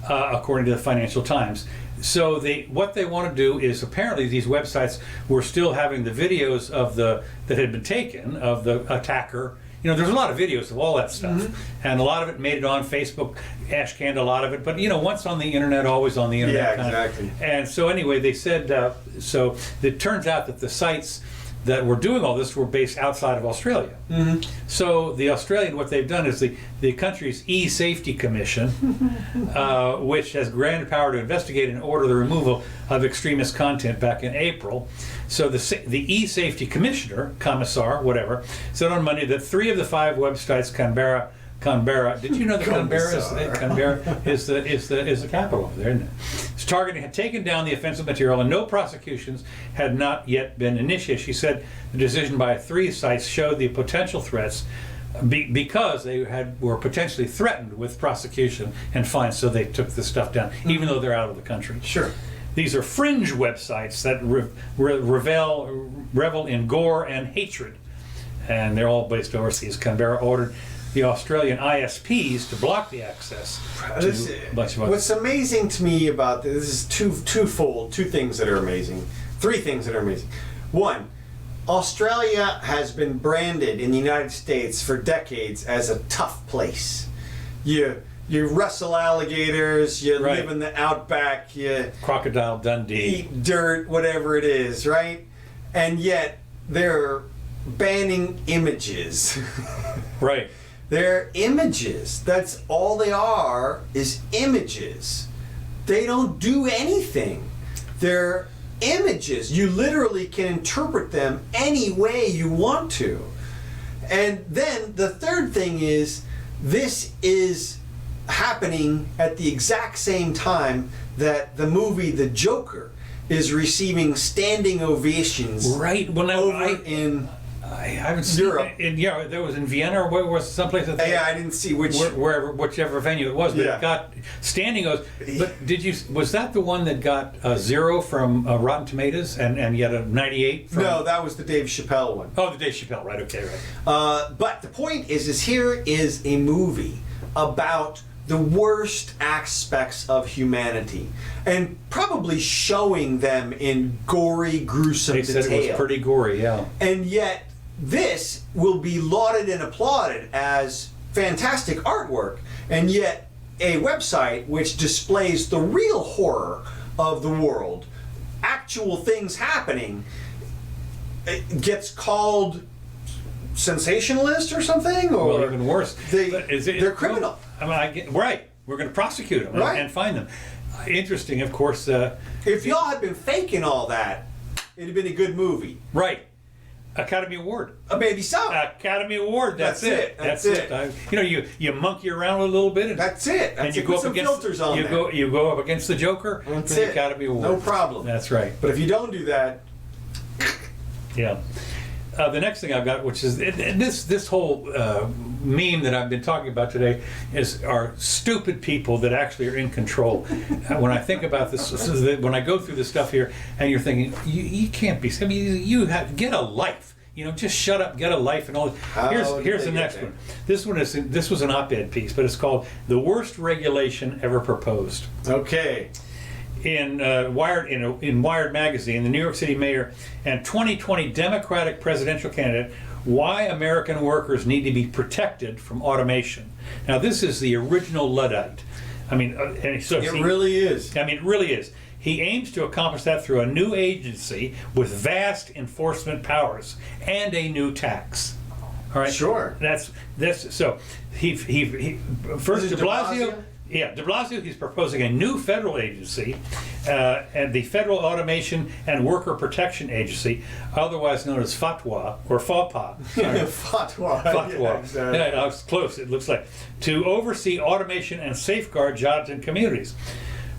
According to the Financial Times. So what they want to do is, apparently these websites were still having the videos of that had been taken of the attacker. You know, there's a lot of videos of all that stuff, and a lot of it made it on Facebook, ash-canned a lot of it. But you know, once on the internet, always on the internet. Yeah, exactly. And so anyway, they said so. It turns out that the sites that were doing all this were based outside of Australia. So the Australian, what they've done is the country's E-Safety Commission, which has granted power to investigate and order the removal of extremist content back in April. So the E-Safety Commissioner, Commissar, whatever, said on Monday that 3 of the 5 websites, Canberra. Did you know that Canberra is the capital over there, isn't it? Its targeting had taken down the offensive material, and no prosecutions had not yet been initiated. She said the decision by 3 sites showed the potential threats because they were potentially threatened with prosecution and fines, so they took the stuff down, even though they're out of the country. Sure. These are fringe websites that revel in gore and hatred, and they're all based overseas. Canberra ordered the Australian ISPs to block the access to a bunch of What's amazing to me about this is twofold. 2 things that are amazing. 3 things that are amazing. 1, Australia has been branded in the United States for decades as a tough place. You wrestle alligators, you live in the outback, you Crocodile Dundee, eat dirt, whatever it is, right? And yet they're banning images. right? They're images. That's all they are, is images. They don't do anything. They're images. You literally can interpret them any way you want to. And then the third thing is, this is happening at the exact same time that the movie The Joker is receiving standing ovations. Right. Well, now I haven't seen Europe. There was in Vienna, or where was someplace that Yeah, I didn't see which. whichever venue it was, but Yeah. it got standing O's. But was that the one that got a 0 from Rotten Tomatoes and yet a 98 from? No, that was the Dave Chappelle one. Oh, the Dave Chappelle, right? Okay, right. But the point is here is a movie about the worst aspects of humanity, and probably showing them in gory, gruesome They said detail. it was pretty gory, yeah. And yet, this will be lauded and applauded as fantastic artwork, and yet a website which displays the real horror of the world, actual things happening, gets called sensationalist or something, or Well, even worse. they're criminal. Right. We're going to prosecute them Right. and find them. Interesting, of course. If y'all had been faking all that, it'd have been a good movie. Right. Academy Award. Maybe so. Academy Award. That's it. That's it. You monkey around a little bit. That's it. And you Put go up some against filters on you there. you go up against the Joker. That's for it. the Academy Award. No problem. That's right. But if you don't do that, Yeah. The next thing I've got, which is this whole meme that I've been talking about today, are stupid people that actually are in control. When I think about this, when I go through this stuff here, and you're thinking, you can't be. I mean, you have get a life. Just shut up, get a life, and all. Here's the next one. This was an op-ed piece, but it's called "The Worst Regulation Ever Proposed." okay. In Wired magazine, the New York City mayor and 2020 Democratic presidential candidate, why American workers need to be protected from automation. Now, this is the original Luddite. I mean, It really is. I mean, it really is. He aims to accomplish that through a new agency with vast enforcement powers and a new tax. All right. Sure. That's so. He first Is it DeBlasio. DeBlasio? Yeah, DeBlasio, he's proposing a new federal agency, and the Federal Automation and Worker Protection Agency, otherwise known as FATWA, or FAPA. Fatwa. FATWA. Yeah, exactly. Yeah, I was close, it looks like. To oversee automation and safeguard jobs in communities.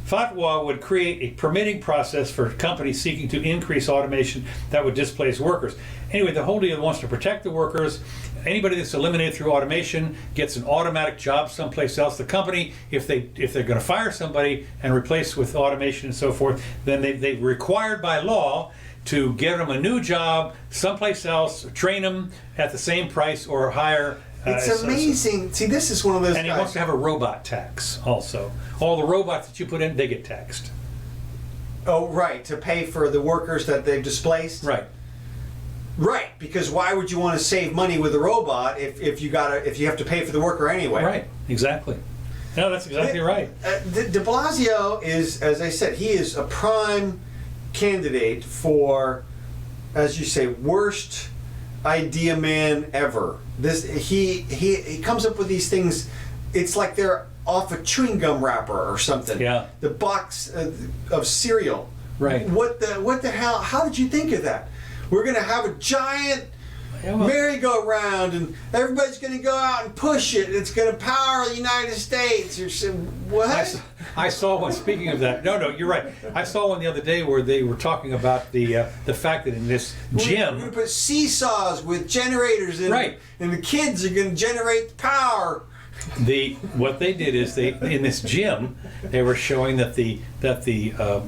FATWA would create a permitting process for companies seeking to increase automation that would displace workers. Anyway, the whole deal wants to protect the workers. Anybody that's eliminated through automation gets an automatic job someplace else. The company, if they're going to fire somebody and replace with automation and so forth, then they're required by law to give them a new job someplace else, train them at the same price or higher. It's amazing. See, this is one of those And he guys. wants to have a robot tax also. All the robots that you put in, they get taxed. Oh, right. To pay for the workers that they've displaced. Right. Right. Because why would you want to save money with a robot if you have to pay for the worker anyway? Right. Exactly. No, that's exactly right. DeBlasio is, as I said, he is a prime candidate for, as you say, worst idea man ever. He comes up with these things. It's like they're off a chewing gum wrapper or something. Yeah. The box of cereal. Right. What the hell? How did you think of that? We're gonna have a giant merry-go-round, and everybody's gonna go out and push it. It's gonna power the United States or some what? I saw one. Speaking of that, no, you're right. I saw one the other day where they were talking about the fact that in this gym, We're gonna put seesaws with generators in, Right. and the kids are gonna generate the power. what they did is in this gym they were showing that the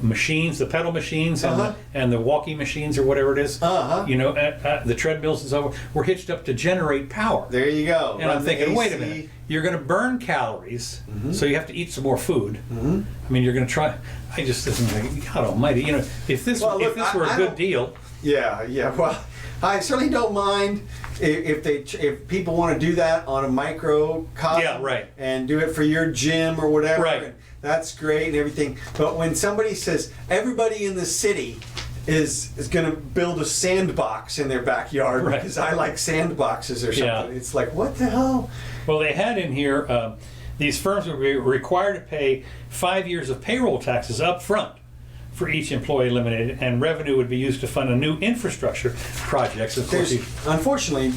machines, the pedal machines and the walking machines or whatever it is, the treadmills and so on, were hitched up to generate power. There you go. And I'm thinking, wait a minute, you're going to burn calories, so you have to eat some more food. I mean, you're going to try. I just think, God Almighty, if this were a good deal. Yeah. Well, I certainly don't mind if people want to do that on a microcosm. Yeah, right. And do it for your gym or whatever. Right. That's great and everything. But when somebody says everybody in the city is going to build a sandbox in their backyard because I like sandboxes or something, it's like, what the hell? Well, they had in here these firms would be required to pay 5 years of payroll taxes up front for each employee eliminated, and revenue would be used to fund a new infrastructure projects. Of course, unfortunately,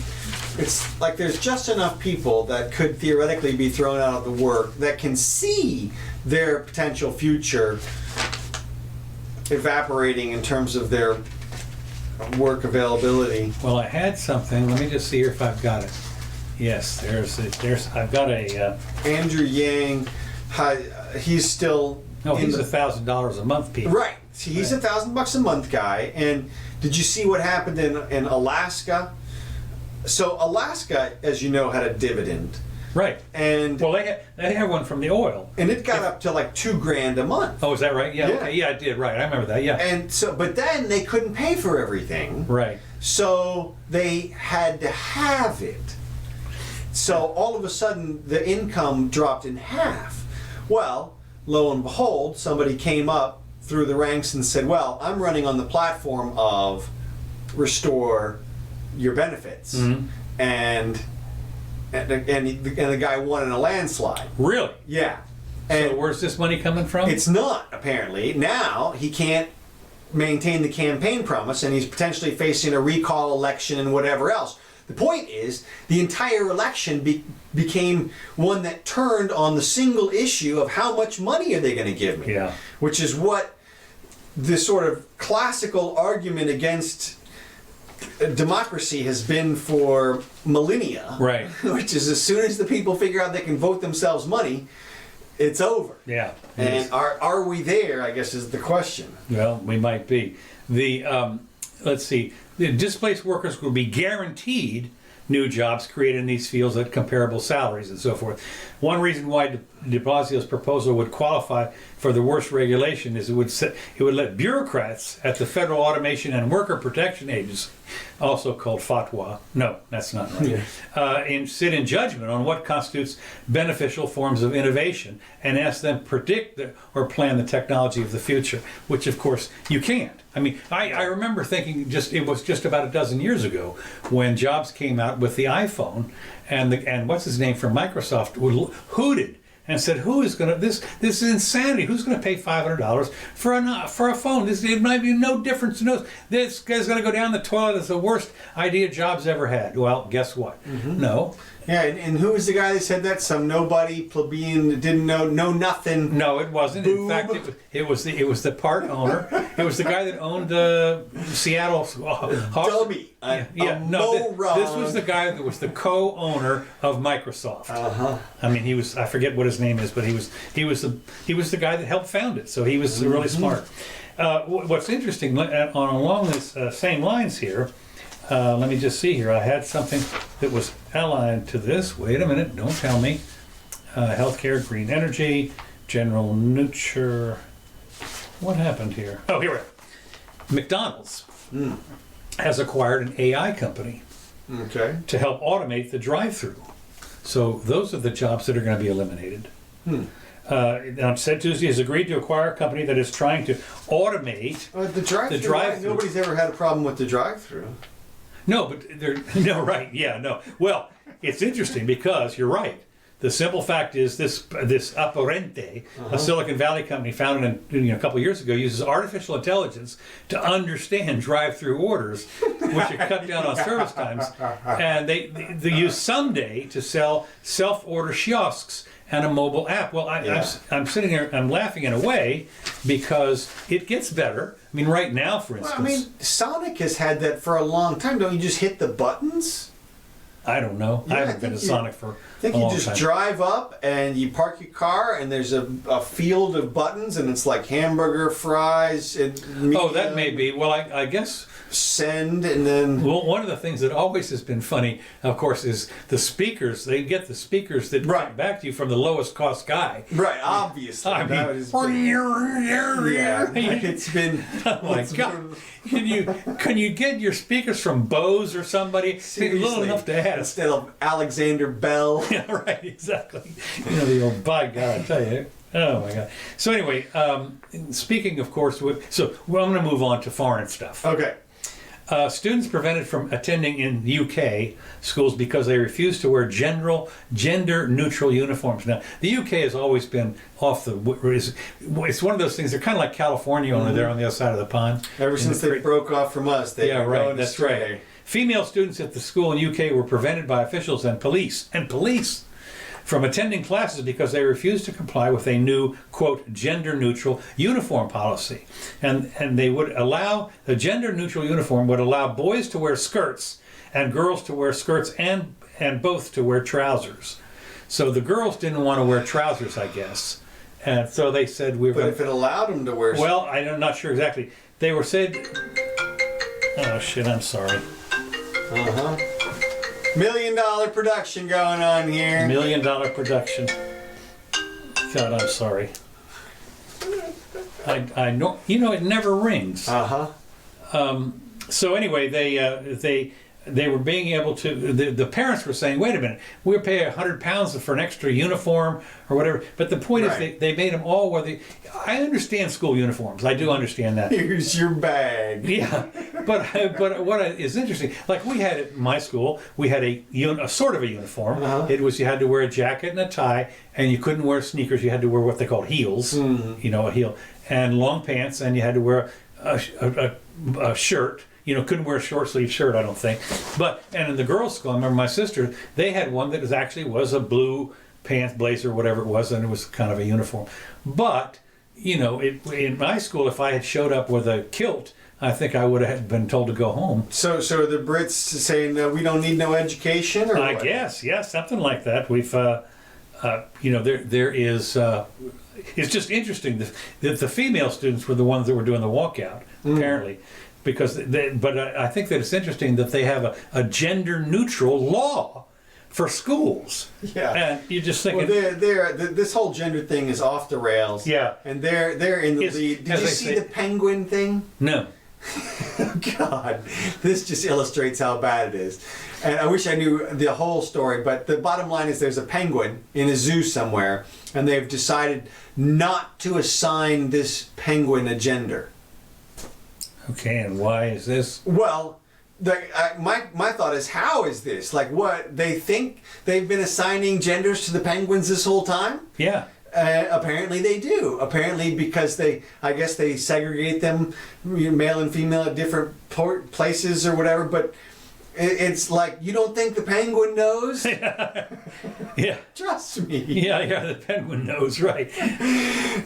it's like there's just enough people that could theoretically be thrown out of the work that can see their potential future evaporating in terms of their work availability. Well, I had something. Let me just see here if I've got it. Yes, I've got a. Andrew Yang, he's still. No, he's $1,000 a month, people. Right. See, he's $1,000 a month guy. And did you see what happened in Alaska? So Alaska, as you know, had a dividend. Right. And well, they have one from the oil. And it got up to like $2,000 a month. Oh, is that right? Yeah. Okay. Yeah, I did. Right. I remember that. Yeah. And so, but then they couldn't pay for everything. Right. So they had to have it. So all of a sudden, the income dropped in half. Well, lo and behold, somebody came up through the ranks and said, well, I'm running on the platform of restore your benefits. Mm-hmm. And the guy won in a landslide. Really? Yeah. And so where's this money coming from? It's not, apparently. Now he can't maintain the campaign promise, and he's potentially facing a recall election and whatever else. The point is, the entire election became one that turned on the single issue of how much money are they going to give me? Yeah. Which is what the sort of classical argument against democracy has been for millennia. Right. Which is, as soon as the people figure out they can vote themselves money, it's over. Yeah. And are we there, I guess, is the question. Well, we might be. Let's see. The displaced workers will be guaranteed new jobs created in these fields at comparable salaries and so forth. One reason why DeBlasio's proposal would qualify for the worst regulation is it would let bureaucrats at the Federal Automation and Worker Protection Agency, also called FATWA, no, that's not right, sit in judgment on what constitutes beneficial forms of innovation and ask them predict or plan the technology of the future, which of course you can't. I mean, I remember thinking it was just about a dozen years ago when Jobs came out with the iPhone, and what's his name from Microsoft hooted and said, "Who is going to this is insanity? Who's going to pay $500 for a phone? It might be no difference to know. This guy's going to go down the toilet. It's the worst idea Jobs ever had." Well, guess what? Mm-hmm. No. Yeah, and who was the guy that said that? Some nobody plebeian that didn't know nothing. No, it wasn't. Boob. In fact, it was the part owner. It was the guy that owned Seattle. Dummy. This was the guy that was the co-owner of Microsoft. Uh-huh. I mean, I forget what his name is, but he was the guy that helped found it. So he was really smart. What's interesting along this same lines here. Let me just see here. I had something that was allied to this. Wait a minute. Don't tell me. Healthcare, green energy, general nurture. What happened here? Oh, here we are. McDonald's has acquired an AI company to help automate the drive-through. So those are the jobs that are going to be eliminated. Now, said Tuesday has agreed to acquire a company that is trying to automate the drive-through. Nobody's ever had a problem with the drive-through. No, but right, yeah, no. Well, it's interesting because you're right. The simple fact is this Apparente, a Silicon Valley company founded a couple of years ago, uses artificial intelligence to understand drive-through orders, which would cut down on service times, and they use someday to sell self-order kiosks and a mobile app. Well, I'm sitting here, I'm laughing in a way because it gets better. I mean, right now, for instance. Well, I mean, Sonic has had that for a long time. Don't you just hit the buttons? I don't know. I haven't been to Sonic for a long time. I think you just drive up and you park your car and there's a field of buttons and it's like hamburger, fries, and medium, oh, that may be. Well, I guess. Send and then. Well, one of the things that always has been funny, of course, is the speakers. They get the speakers that come back to you from the lowest cost guy. Right, obviously. I mean, yeah, it's been. Oh my God! Can you get your speakers from Bose or somebody? Seriously. Little enough to ask. Instead of Alexander Bell. Yeah, right, exactly. The old, by God, I tell you. Oh my God. So anyway, speaking, of course, I'm going to move on to foreign stuff. Okay. Students prevented from attending in UK schools because they refuse to wear gender-neutral uniforms. Now, the UK has always been it's one of those things. They're kind of like California only they're on the other side of the pond. Ever since they broke off from us, they've been going that's astray. Right. Female students at the school in UK were prevented by officials and police from attending classes because they refused to comply with a new, quote, gender-neutral uniform policy. And they would allow, the gender-neutral uniform would allow boys to wear skirts and girls to wear skirts and both to wear trousers. So the girls didn't want to wear trousers, I guess. And so they said we were... But if it allowed them to wear... Well, I'm not sure exactly. They were said... Oh, shit, I'm sorry. Uh-huh. $1 million production going on here. $1 million production. God, I'm sorry. I know, you know, it never rings. Uh-huh. So anyway, they were being able to, the parents were saying, wait a minute, we'll pay £100 for an extra uniform or whatever. But the point is they made them all wear I understand school uniforms. I do understand that. Here's your bag. Yeah. But what is interesting, like we had at my school, we had a sort of a uniform. Uh-huh. It was, you had to wear a jacket and a tie, and you couldn't wear sneakers. You had to wear what they called heels, you know, a heel, and long pants, and you had to wear a shirt. You know, couldn't wear a short sleeve shirt, I don't think. And in the girls' school, I remember my sister, they had one that was a blue pants, blazer, whatever it was, and it was kind of a uniform. But, you know, in my school, if I had showed up with a kilt, I think I would have been told to go home. So the Brits saying we don't need no education, or I what? guess, yeah, something like that. We've, you know, there is. It's just interesting that the female students were the ones that were doing the walkout, apparently, because. But I think that it's interesting that they have a gender-neutral law for schools. Yeah. And you just think. Well, this whole gender thing is off the rails. Yeah. And they're in the lead. Did you see the penguin thing? No. God, this just illustrates how bad it is. And I wish I knew the whole story, but the bottom line is there's a penguin in a zoo somewhere, and they've decided not to assign this penguin a gender. Okay, and why is this? Well, my thought is, how is this? Like, what, they think they've been assigning genders to the penguins this whole time? Yeah. Apparently they do. Apparently because I guess they segregate them, male and female, at different places or whatever. But it's like, you don't think the penguin knows? Yeah. Trust me. Yeah, the penguin knows, right?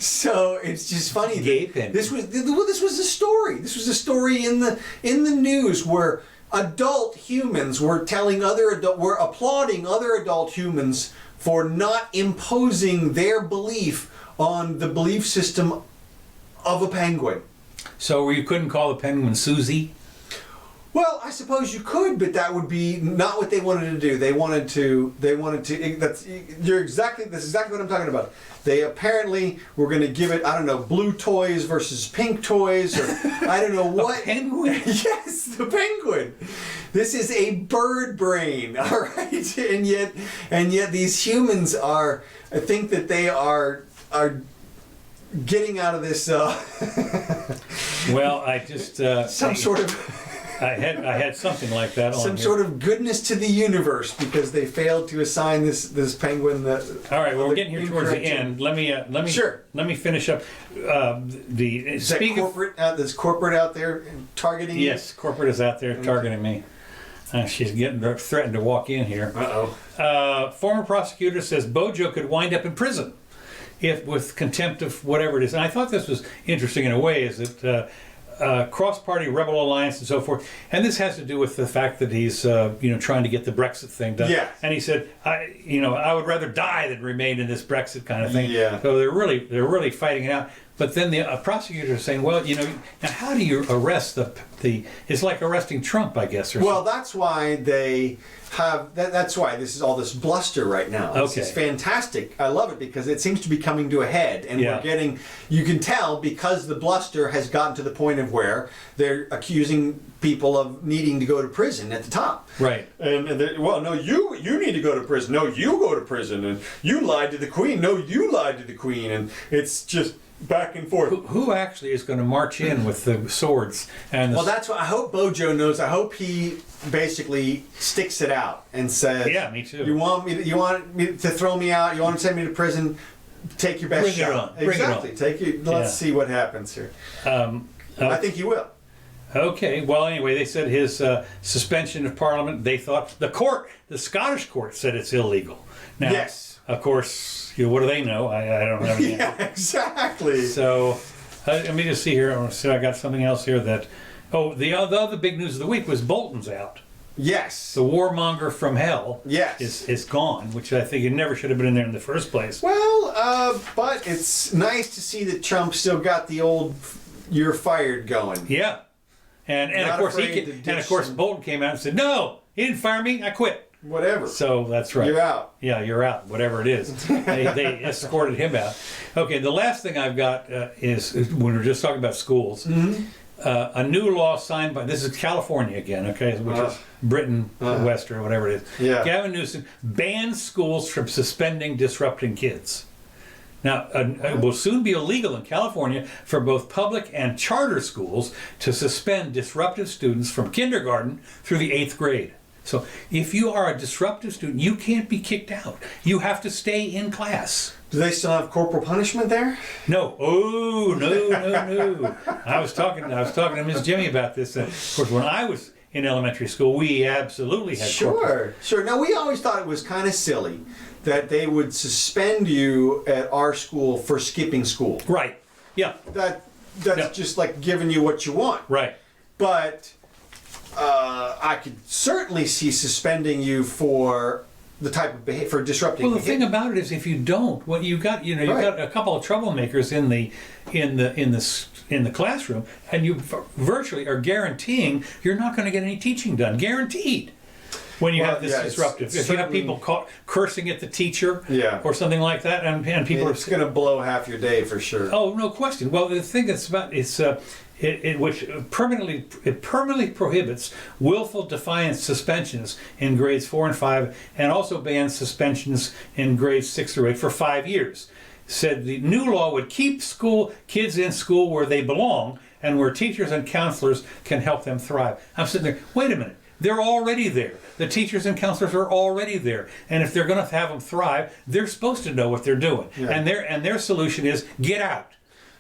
So it's just funny. Gaping. This was a story. This was a story in the news where adult humans were were applauding other adult humans for not imposing their belief on the belief system of a penguin. So you couldn't call the penguin Susie? Well, I suppose you could, but that would be not what they wanted to do. They wanted to. That's exactly what I'm talking about. They apparently were going to give it, I don't know, blue toys versus pink toys, or I don't know what. A penguin? Yes, the penguin. This is a bird brain, all right, and yet these humans I think that they are getting out of this. Well, I just some sort of. I had something like that on Some here. sort of goodness to the universe because they failed to assign this penguin the. All right, well, we're getting here towards the end. Let me Sure. Let me finish up the. Is that corporate? There's corporate out there targeting you? Yes, corporate is out there targeting me. She's threatened to walk in here. Former prosecutor says Bojo could wind up in prison if with contempt of whatever it is. And I thought this was interesting in a way, is that. Cross-party rebel alliance and so forth, and this has to do with the fact that he's trying to get the Brexit thing done. Yeah. And he said, I would rather die than remain in this Brexit kind of thing. Yeah. So they're really fighting it out. But then the prosecutor is saying, well, now how do you arrest the? It's like arresting Trump, I guess. Well, that's why they have. That's why this is all this bluster right now. This is fantastic. I love it because it seems to be coming to a head, and we're getting. You can tell because the bluster has gotten to the point of where they're accusing people of needing to go to prison at the top. Right. And well, no, you need to go to prison. No, you go to prison, and you lied to the Queen. No, you lied to the Queen, and it's just. Back and forth. Who actually is going to march in with the swords? Well, that's what I hope Bojo knows. I hope he basically sticks it out and says, "Yeah, me too. You want me to throw me out? You want to send me to prison? Take your best Bring shot. It on. Exactly. Bring it on. Let's see what happens here. I think you will. Okay. Well, anyway, they said his suspension of Parliament. They thought the Scottish court said it's illegal. Now, yes. of course, what do they know? I don't have any. Yeah, exactly. So, let me just see here. I got something else here that. Oh, the other big news of the week was Bolton's out. Yes. The warmonger from hell. Yes. Is gone, which I think it never should have been in there in the first place. Well, but it's nice to see that Trump still got the old "you're fired" going. Yeah, and of course Bolton came out and said, "No, he didn't fire me. I quit." Whatever. So that's right. You're out. Yeah, you're out. Whatever it is, they escorted him out. Okay, the last thing I've got is when we're just talking about schools. Mm-hmm. A new law signed by, this is California again, okay, which is Britain, West, or whatever it is. Yeah. Gavin Newsom bans schools from suspending disrupting kids. Now, it will soon be illegal in California for both public and charter schools to suspend disruptive students from kindergarten through the 8th grade. So if you are a disruptive student, you can't be kicked out. You have to stay in class. Do they still have corporal punishment there? No. Oh, no. I was talking to Miss Jimmy about this. Of course, when I was in elementary school, we absolutely had corporal. Sure. Now, we always thought it was kind of silly that they would suspend you at our school for skipping school. Right. Yeah. That's just like giving you what you want. Right. But I could certainly see suspending you for the type of behavior, for disrupting. Well, the thing about it is, if you don't, what you got, you've got a couple of troublemakers in the classroom, and you virtually are guaranteeing you're not going to get any teaching done. Guaranteed. When you have this disruptive, if you have people cursing at the teacher, or something like that, and people it's going to blow half your day for sure. Oh, no question. Well, the thing that's about which permanently prohibits willful defiance suspensions in grades 4 and 5, and also bans suspensions in grades 6 through 8 for 5 years. Said the new law would keep kids in school where they belong and where teachers and counselors can help them thrive. I'm sitting there, wait a minute, they're already there. The teachers and counselors are already there, and if they're going to have them thrive, they're supposed to know what they're doing. Yeah. And their solution is get out.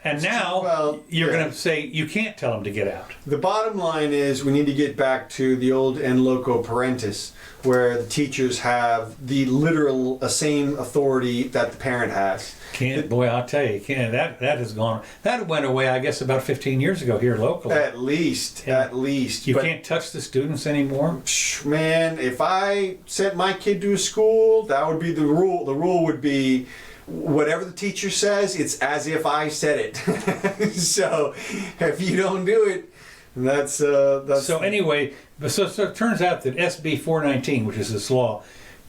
And now you're going to say you can't tell them to get out. The bottom line is we need to get back to the old en loco parentis, where the teachers have the literal same authority that the parent has. I'll tell you, that has gone. That went away, I guess, about 15 years ago here locally. At least. You can't touch the students anymore. Man, if I sent my kid to a school, that would be the rule. The rule would be, whatever the teacher says, it's as if I said it. So if you don't do it, that's so anyway. So it turns out that SB 419, which is this law,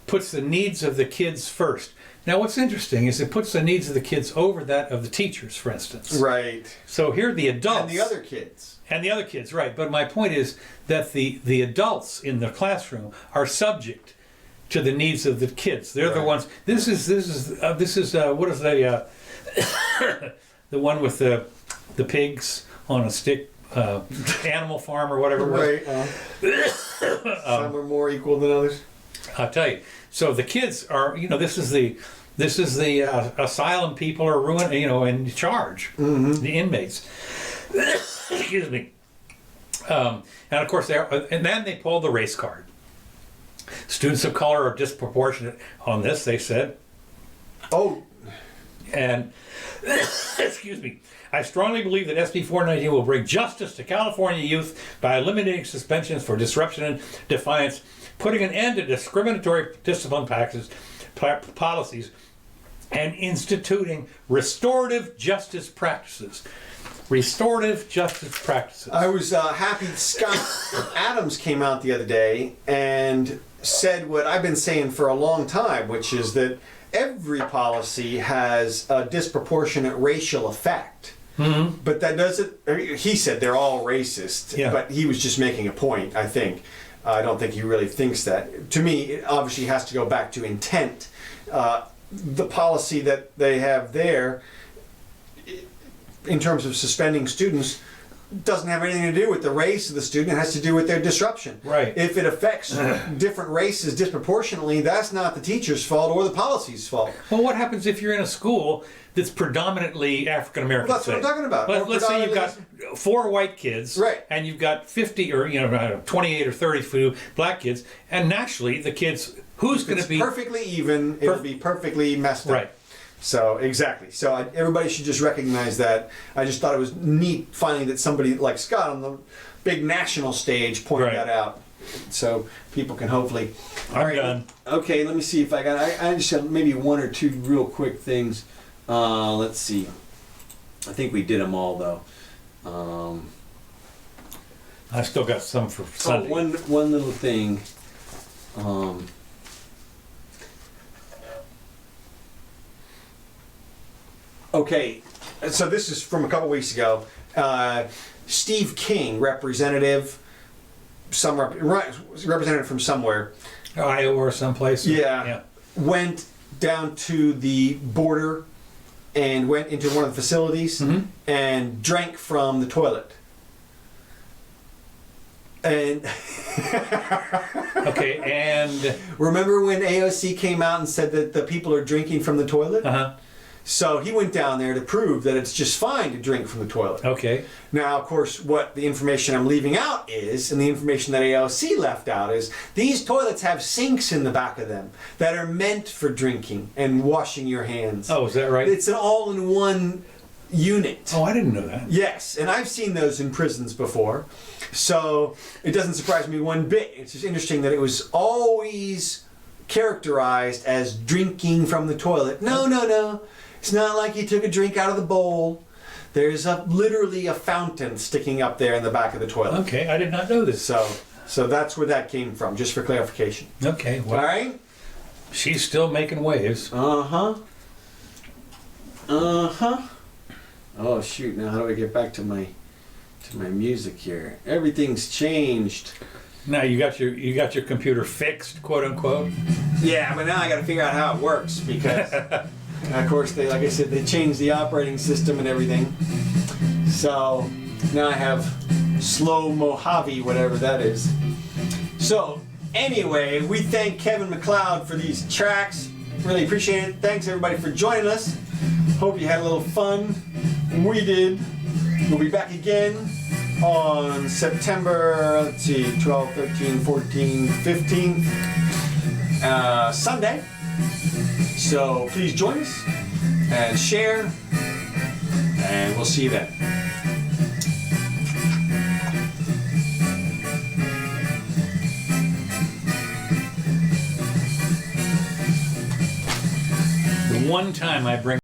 puts the needs of the kids first. Now, what's interesting is it puts the needs of the kids over that of the teachers, for instance. Right. So here the adults and the other kids. And the other kids, right? But my point is that the adults in the classroom are subject to the needs of the kids. They're the ones. This is what is the the one with the pigs on a stick, Animal Farm or whatever. Right. Some are more equal than others. I'll tell you. So the kids are. This is the asylum people are in charge. Mm-hmm. The inmates. Excuse me. And of course and then they pull the race card. Students of color are disproportionate on this, they said. Oh. And, excuse me, I strongly believe that SB 419 will bring justice to California youth by eliminating suspensions for disruption and defiance, putting an end to discriminatory discipline policies, and instituting restorative justice practices. Restorative justice practices. I was happy Scott Adams came out the other day and said what I've been saying for a long time, which is that every policy has a disproportionate racial effect. Mm-hmm. But that doesn't, he said they're all racist, but he was just making a point, I think. I don't think he really thinks that. To me, it obviously has to go back to intent. The policy that they have there, in terms of suspending students, doesn't have anything to do with the race of the student. It has to do with their disruption. Right. If it affects different races disproportionately, that's not the teacher's fault or the policy's fault. Well, what happens if you're in a school that's predominantly African American? Well, that's what I'm talking about. Let's say you've got 4 white kids, right, and you've got 50 or 28 or 30 black kids, and naturally the kids who's going to be perfectly even, it'll be perfectly messed up. Right. So exactly. So everybody should just recognize that. I just thought it was neat finding that somebody like Scott on the big national stage pointed that out, so people can hopefully. I'm done. Okay, let me see if I got. I just have maybe 1 or 2 real quick things. Let's see. I think we did them all though. I still got some for Sunday. One little thing. Okay, so this is from a couple weeks ago. Steve King, representative from somewhere, Iowa or someplace. yeah, went down to the border and went into one of the facilities and drank from the toilet. And okay, and remember when AOC came out and said that the people are drinking from the toilet? So he went down there to prove that it's just fine to drink from the toilet. Okay. Now, of course, what the information I'm leaving out is, and the information that AOC left out is, these toilets have sinks in the back of them that are meant for drinking and washing your hands. Oh, is that right? It's an all-in-one unit. Oh, I didn't know that. Yes, and I've seen those in prisons before, so it doesn't surprise me one bit. It's just interesting that it was always characterized as drinking from the toilet. No. It's not like you took a drink out of the bowl. There's literally a fountain sticking up there in the back of the toilet. Okay, I did not know this. So that's where that came from, just for clarification. Okay, well, all right. She's still making waves. Oh shoot! Now how do I get back to my music here? Everything's changed. Now you got your computer fixed, quote unquote. Yeah, but now I got to figure out how it works because. Of course, like I said, they changed the operating system and everything. So now I have Slow Mojave, whatever that is. So anyway, we thank Kevin MacLeod for these tracks. Really appreciate it. Thanks everybody for joining us. Hope you had a little fun. We did. We'll be back again on September, let's see, 12, 13, 14, 15, Sunday. So please join us and share, and we'll see you then. The one time I bring